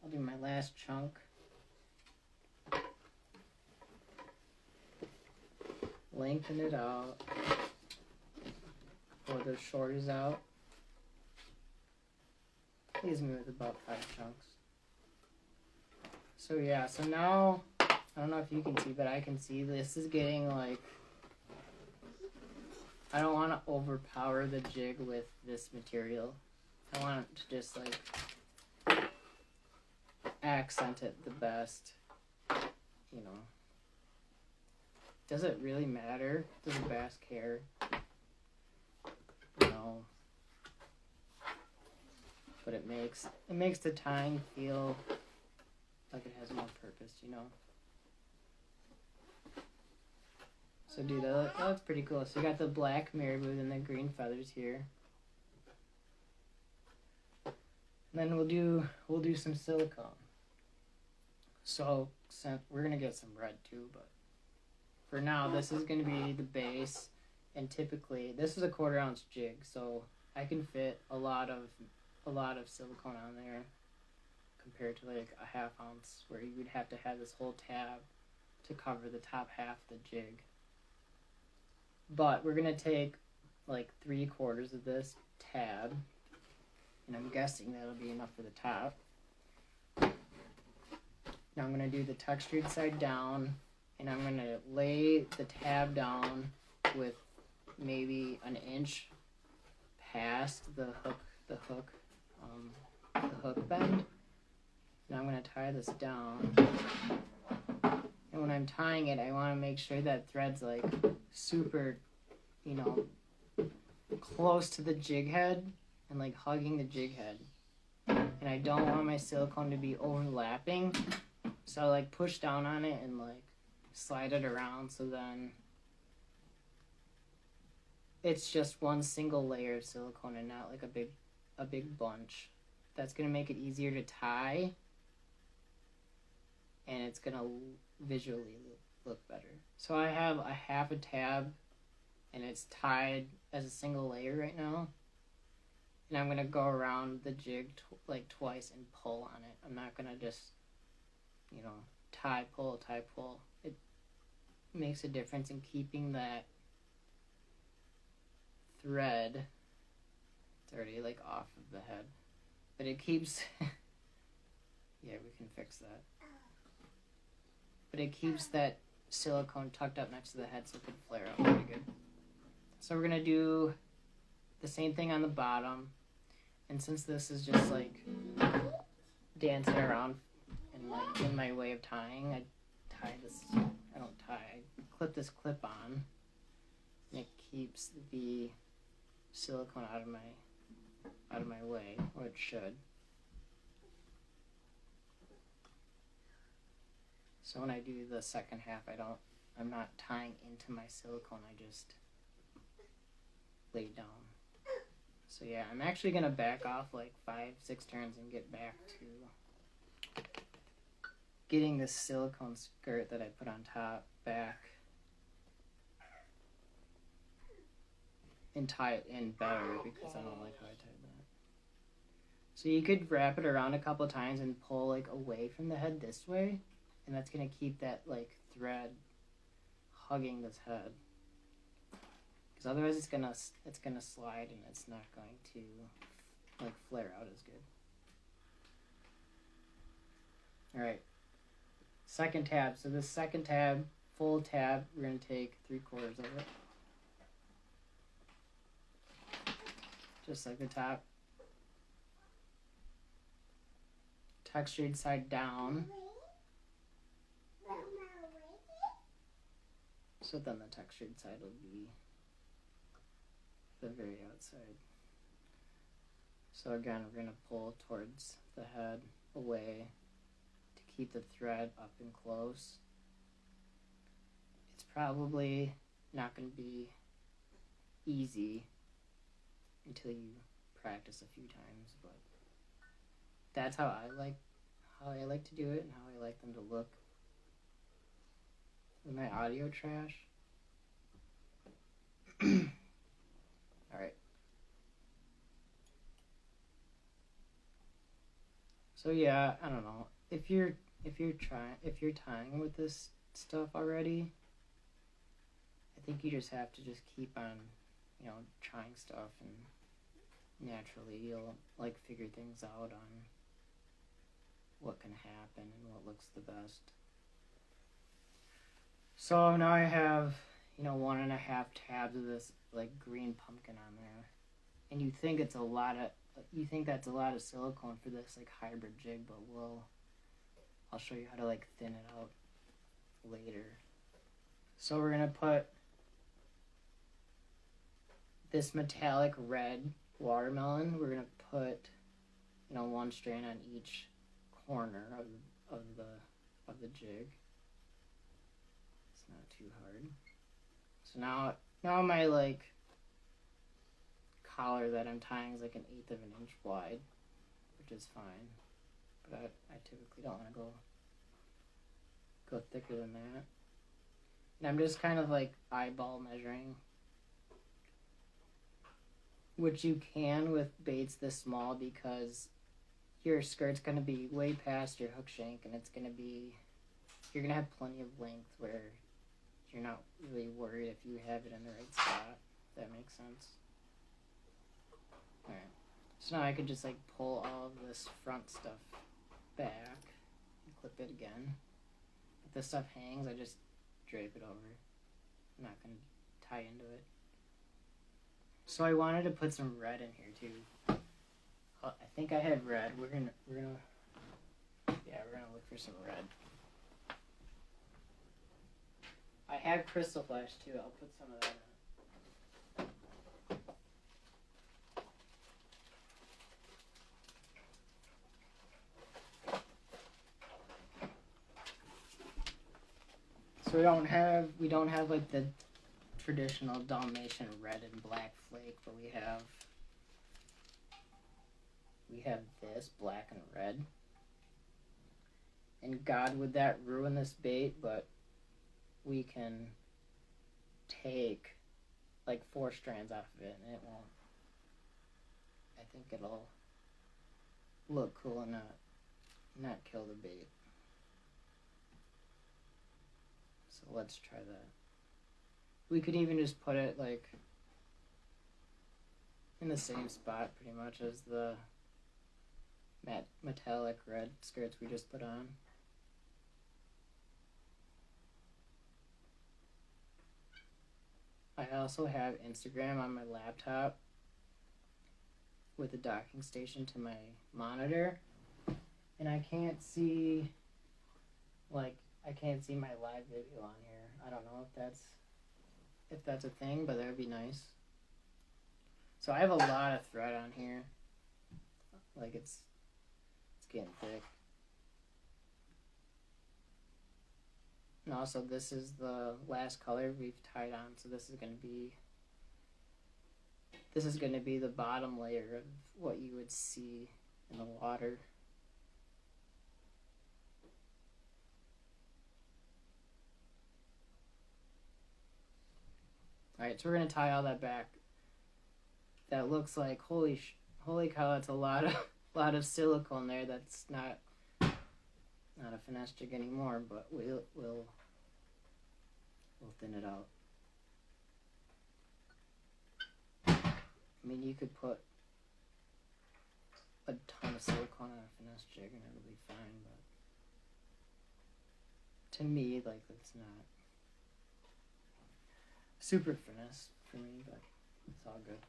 I'll do my last chunk. Lengthen it out. Pull the shorties out. Leaves me with about 5 chunks. So yeah, so now, I don't know if you can see, but I can see this is getting like, I don't want to overpower the jig with this material. I want it to just like accent it the best, Does it really matter? Does the bass care? No. But it makes the tying feel like it has more purpose, So dude, that looks pretty cool. So you got the black marabou and the green feathers here. And then we'll do some silicone. So we're gonna get some red too, but for now this is gonna be the base. And typically this is a 1/4 ounce jig, so I can fit a lot of silicone on there compared to like a 1/2 ounce, where you would have to have this whole tab to cover the top half of the jig. But we're going to take like 3/4 of this tab, and I'm guessing that'll be enough for the top. Now I'm going to do the textured side down, and I'm going to lay the tab down with maybe 1 inch past the hook bend. Now I'm going to tie this down, and when I'm I'm tying it, I want to make sure that thread's like super, you know, close to the jig head and like hugging the jig head. And I don't want my silicone to be overlapping, so I like push down on it and like slide it around, so then it's just one single layer of silicone and not like a big bunch. That's gonna make it easier to tie, and it's gonna visually look better. So I have a half a tab, and it's tied as a single layer right now. And I'm gonna go around the jig like twice and pull on it. I'm not gonna just, you know, tie, pull. It makes a difference in keeping that thread. It's already like off of the head, but it keeps. Yeah, we can fix that. But it keeps that silicone tucked up next to the head so it can flare out pretty good. So we're gonna do the same thing on the bottom, and since this is just like dancing around and like in my way of tying, I clip this clip on, and it keeps the silicone out of my way, or it should. So when I do the second half, I'm not tying into my silicone, I just lay down. So yeah, I'm actually gonna back off like 5-6 turns and get back to getting this silicone skirt that I put on top back and tie it in better, because I don't like how I tied that. So you could wrap it around a couple times and pull like away from the head this way, and that's gonna keep that like thread hugging this head. Because otherwise it's gonna slide and it's not going to like flare out as good. All right, second tab. So this second tab, full tab, we're gonna take 3/4 of it, just like the top. Textured side down. So then the textured side will be the very outside. So again, we're going to pull towards the head away to keep the thread up and close. It's probably not going to be easy until you practice a few times, but that's how I like to do it and how I like them to look. Is my audio trash? All right. So yeah, I don't know. If you're tying with this stuff already, I think you just have to just keep on, you know, trying stuff, and naturally you'll like figure things out on what can happen and what looks the best. So now I have, you know, 1.5 tabs of this like green pumpkin on there, and you think that's a lot of silicone for this like hybrid jig, but I'll show you how to like thin it out later. So we're gonna put this metallic red watermelon. We're gonna put, you know, 1 strand on each corner of the jig. Not too hard. So now my like collar that I'm tying is like 1/8 of an inch wide, which is fine, but I typically don't want to go thicker than that. And I'm just kind of like eyeball measuring, which you can with baits this small, because your skirt's going to be way past your hook shank, and you're going to have plenty of length where you're not really worried if you have it in the right spot, if that makes sense. Alright, so now I could just like pull all of this front stuff back and clip it again. If this stuff hangs, I just drape it over. I'm not going to tie into it. So I wanted to put some red in here too. I think I have red. We're gonna look for some red. have Crystal Flash too. I'll put some of that in. So we don't have like the traditional Dalmatian red and black flake, but we have this black and red. And God, would that ruin this bait, but we can take like 4 strands off of it and it won't. I think it'll look cool and not kill the bait. So let's try that. We could even just put it like in the same spot pretty much as the metallic red skirts we just put on. I also have Instagram on my laptop with a docking station to my monitor, and I can't see my live video on here. I don't know if that's a thing, but that would be nice. So I have a lot of thread on here. Like it's getting thick. And also this is the last color we've tied on, so this is gonna be the bottom layer of what you would see in the water. Alright, so we're gonna tie all that back. That looks like holy cow, that's a lot of silicone there. That's not a finesse jig anymore, but we'll thin it out. I mean, you could put a ton of silicone on a finesse jig and it'll be fine, but to me, like, it's not super finesse for me, but it's all good.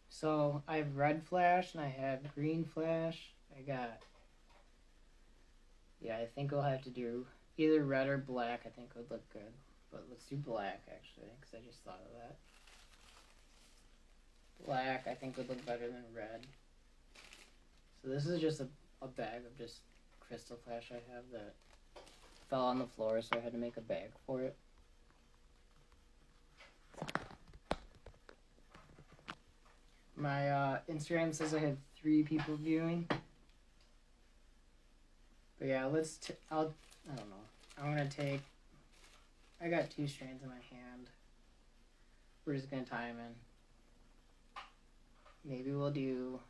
So I have red flash and I have green flash. I think we'll have to do either red or black. I think would look good, but let's do black actually, because I just thought of that. Black I think would look better than red. So this is just a bag of just crystal flash I have that fell on the floor, so I had to make a bag for it. My Instagram says I have 3 people viewing. But yeah, I don't know. I got 2 strands in my hand. We're just gonna tie them in. Maybe we'll do,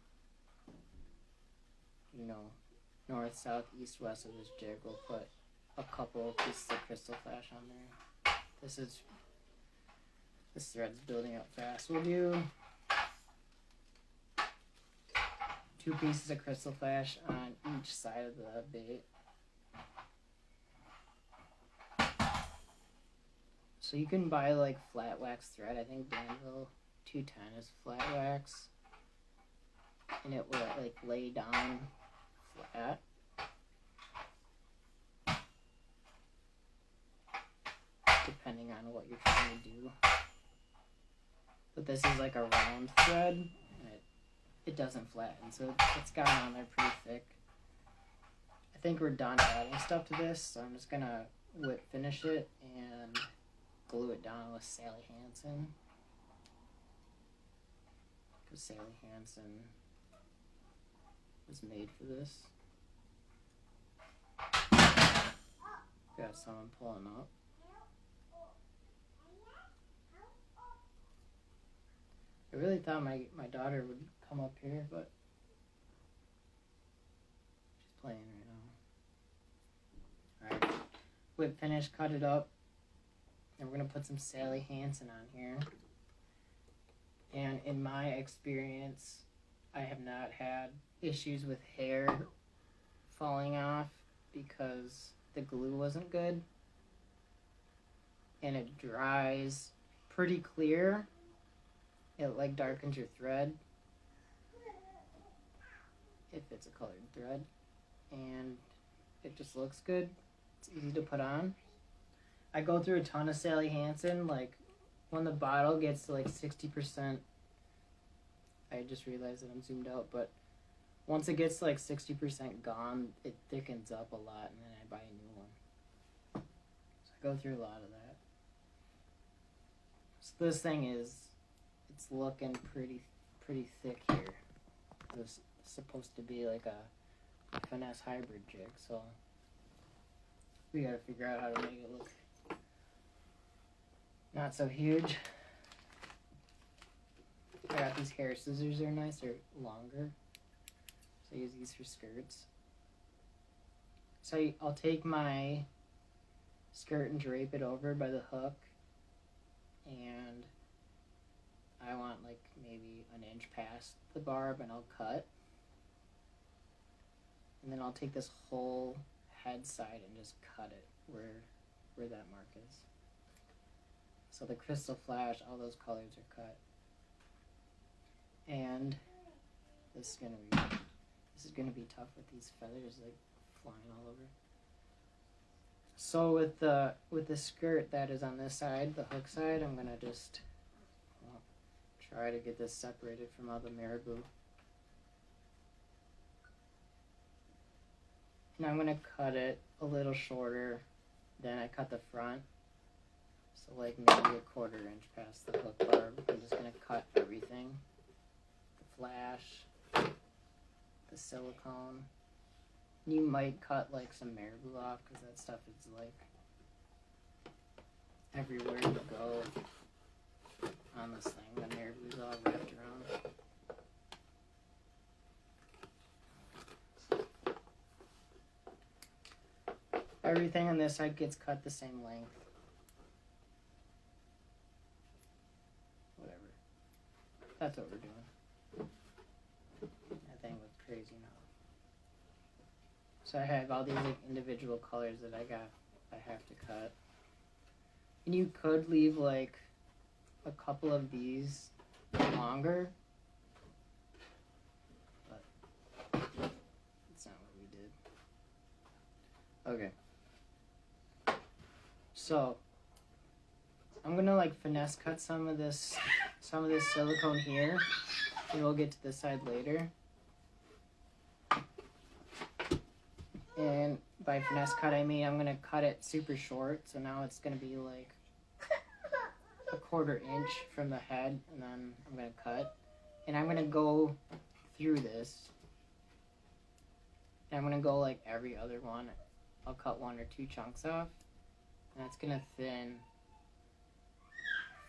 north, south, east, west of this jig. We'll put a couple pieces of crystal flash on there. This thread's building up fast. We'll do 2 pieces of crystal flash on each side of the bait. So you can buy like flat wax thread. I think Danville 210 is flat wax, and it will like lay down flat. Depending on what you're trying to do. But this is like a round thread, and it doesn't flatten, so it's gotten on there pretty thick. I think we're done adding stuff to this, so I'm just gonna whip finish it and glue it down with Sally Hansen. Because Sally Hansen was made for this. Got someone pulling up. I really thought my daughter would come up here, but she's playing right now. Alright, whip finish, cut it up, and we're going to put some Sally Hansen on here. And in my experience, I have not had issues with hair falling off because the glue wasn't good. And it dries pretty clear. It like darkens your thread if it's a colored thread, and it just looks good. It's easy to put on. I go through a ton of Sally Hansen. Like, when the bottle gets to like 60%, I just realized that I'm zoomed out, but once it gets to like 60% gone, it thickens up a lot, and then I buy a new one. So I go through a lot of that. So this thing it's looking pretty thick here. It's supposed to be like a Finesse hybrid jig, so we gotta figure out how to make it look not so huge. I got these hair scissors, they're nice, they're longer. So I use these for skirts. So I'll take my skirt and drape it over by the hook, and I want like maybe an inch past the barb, and I'll cut. And then I'll take this whole head side and just cut it where that mark is. So the crystal flash, all those colors are cut. And this is gonna be tough with these feathers like flying all over. So with the skirt that is on this side, the hook side, I'm gonna just try to get this separated from all the marabou. And I'm gonna cut it a little shorter than I cut the front. So like maybe a 1/4 inch past the hook barb. I'm just gonna cut everything. The flash, the silicone. You might cut like some marabou off because that stuff is like everywhere you go on this thing. The marabou's all wrapped around. Everything on this side gets cut the same length. Whatever. That's what we're doing. That thing looks crazy now. So I have all these like individual colors that I have to cut. And you could leave like a couple of these longer, but that's not what we did. Okay. So I'm gonna like finesse cut some of this silicone here, and we'll get to this side later. And by finesse cut, I mean I'm gonna cut it super short, so now it's gonna be like a 1/4 inch from the head, and then I'm gonna cut, and I'm gonna go through this, and I'm gonna go like every other one. I'll cut 1 or 2 chunks off, and that's gonna thin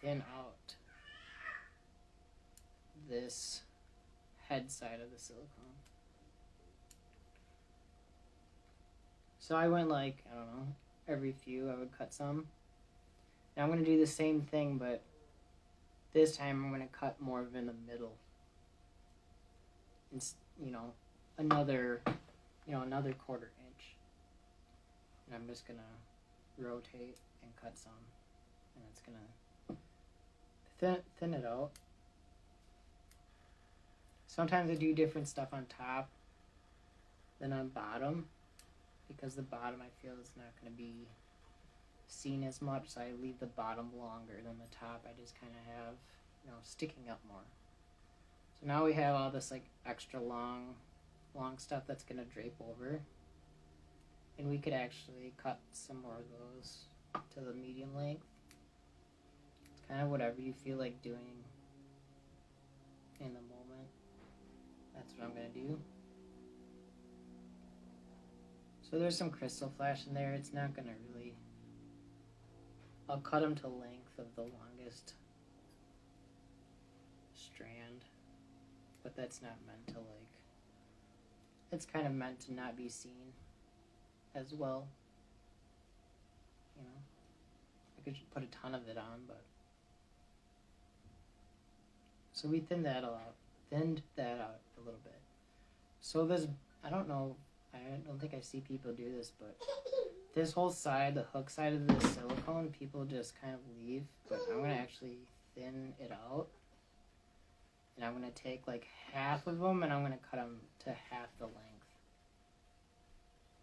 out this head side of the silicone. So I went like, I don't know, every few I would cut some. Now I'm going to do the same thing, but this time I'm going to cut more of in the middle. It's, another 1/4 inch. And I'm just going to rotate and cut some. And it's going to thin it out. Sometimes I do different stuff on top than on bottom, because the bottom I feel is not going to be seen as much, so I leave the bottom longer than the top. I just kind of have, sticking up more. So now we have all this like extra long stuff that's going to drape over, and we could actually cut some more of those to the medium length. It's kind of whatever you feel like doing in the moment. That's what I'm going to do. So there's some crystal flash in there. It's not going to really... I'll cut them to length of the longest strand, but that's not meant to like... It's kind of meant to not be seen as well. I could put a ton of it on, but... So we thinned that out a little bit. So this, I don't think I see people do this, but this whole side, the hook side of the silicone, people just kind of leave, but I'm going to actually thin it out, and I'm going to take like half of them, and I'm going to cut them to half the length,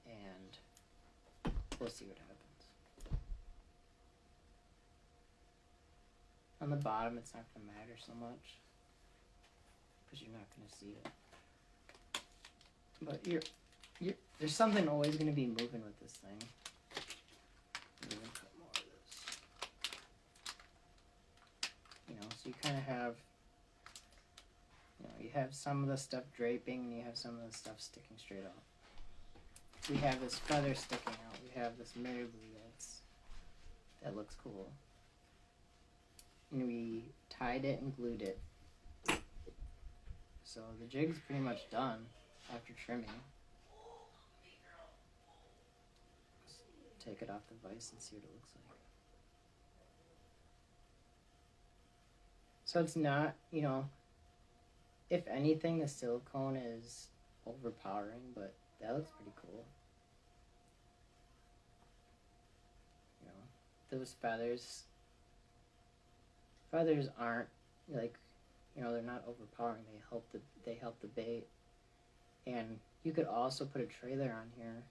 and we'll see what happens. on the bottom, it's not going to matter so much because you're not going to see it. But there's something always going to be moving with this thing. I'm going to cut more of this. You know, so you kind of have, you have some of the stuff draping and you have some of the stuff sticking straight up. We have this feather sticking out. We have this marabou that looks cool. And we tied it and glued it. So the jig's pretty much done after trimming. Let's take it off the vise and see what it looks like. So it's not, if anything, the silicone is overpowering, but that looks pretty cool. Those feathers aren't they're not overpowering. They help the bait. And you could also put a trailer on here,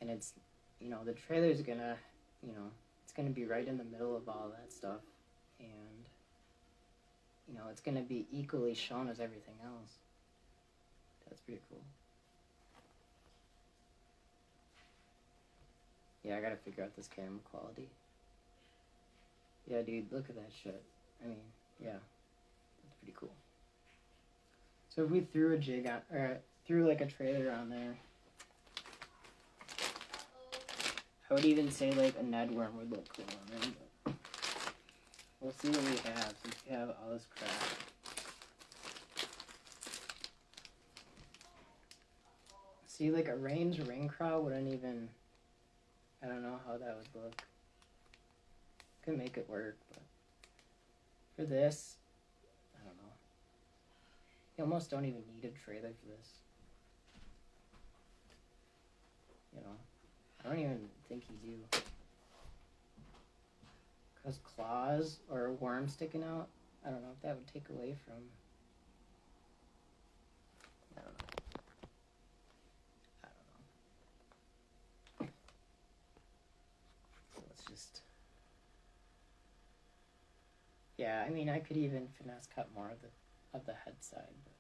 and it's the trailer's gonna it's gonna be right in the middle of all that stuff, and it's gonna be equally shown as everything else. That's pretty cool. Yeah, I gotta figure out this camera quality. Yeah, dude, look at that shit. I mean, yeah, that's pretty cool. So if we threw a jig on, or threw like a trailer on there, I would even say like a Ned worm would look cool on there. But we'll see what we have since we have all this crap. See, like a range ring crawl wouldn't even. I don't know how that would look. Could make it work, but for this, I don't know. You almost don't even need a trailer for this. I don't even think you do. Because claws or a worm sticking out, I don't know if that would take away from. I don't know. Yeah, I mean, I could even finesse cut more of the head side, but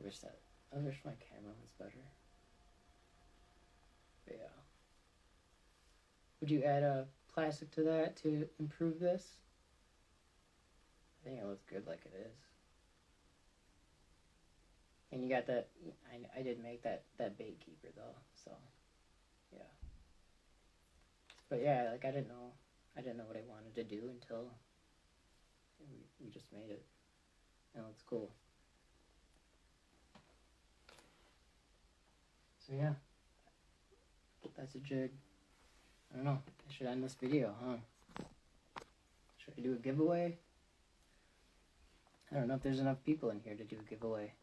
I wish my camera was better. But yeah. Would you add a plastic to that to improve this? I think it looks good like it is. And you got that, I did make that bait keeper though, so yeah. But yeah, like I didn't know what I wanted to do until we just made it. And it looks cool. So yeah, that's a jig. I don't know, I should end this video, huh? Should I do a giveaway? I don't know if there's enough people in here to do a giveaway.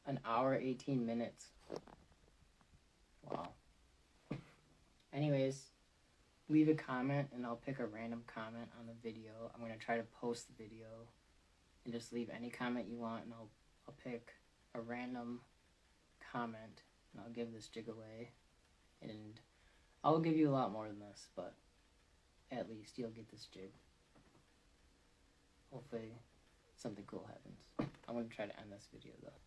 1 hour, 18 minutes. Wow. Anyways, leave a comment and I'll pick a random comment on the video. I'm going to try to post the video and just leave any comment you want, and I'll pick a random comment and I'll give this jig away. And I'll give you a lot more than this, but at least you'll get this jig. Hopefully something cool happens. I'm going to try to end this video though.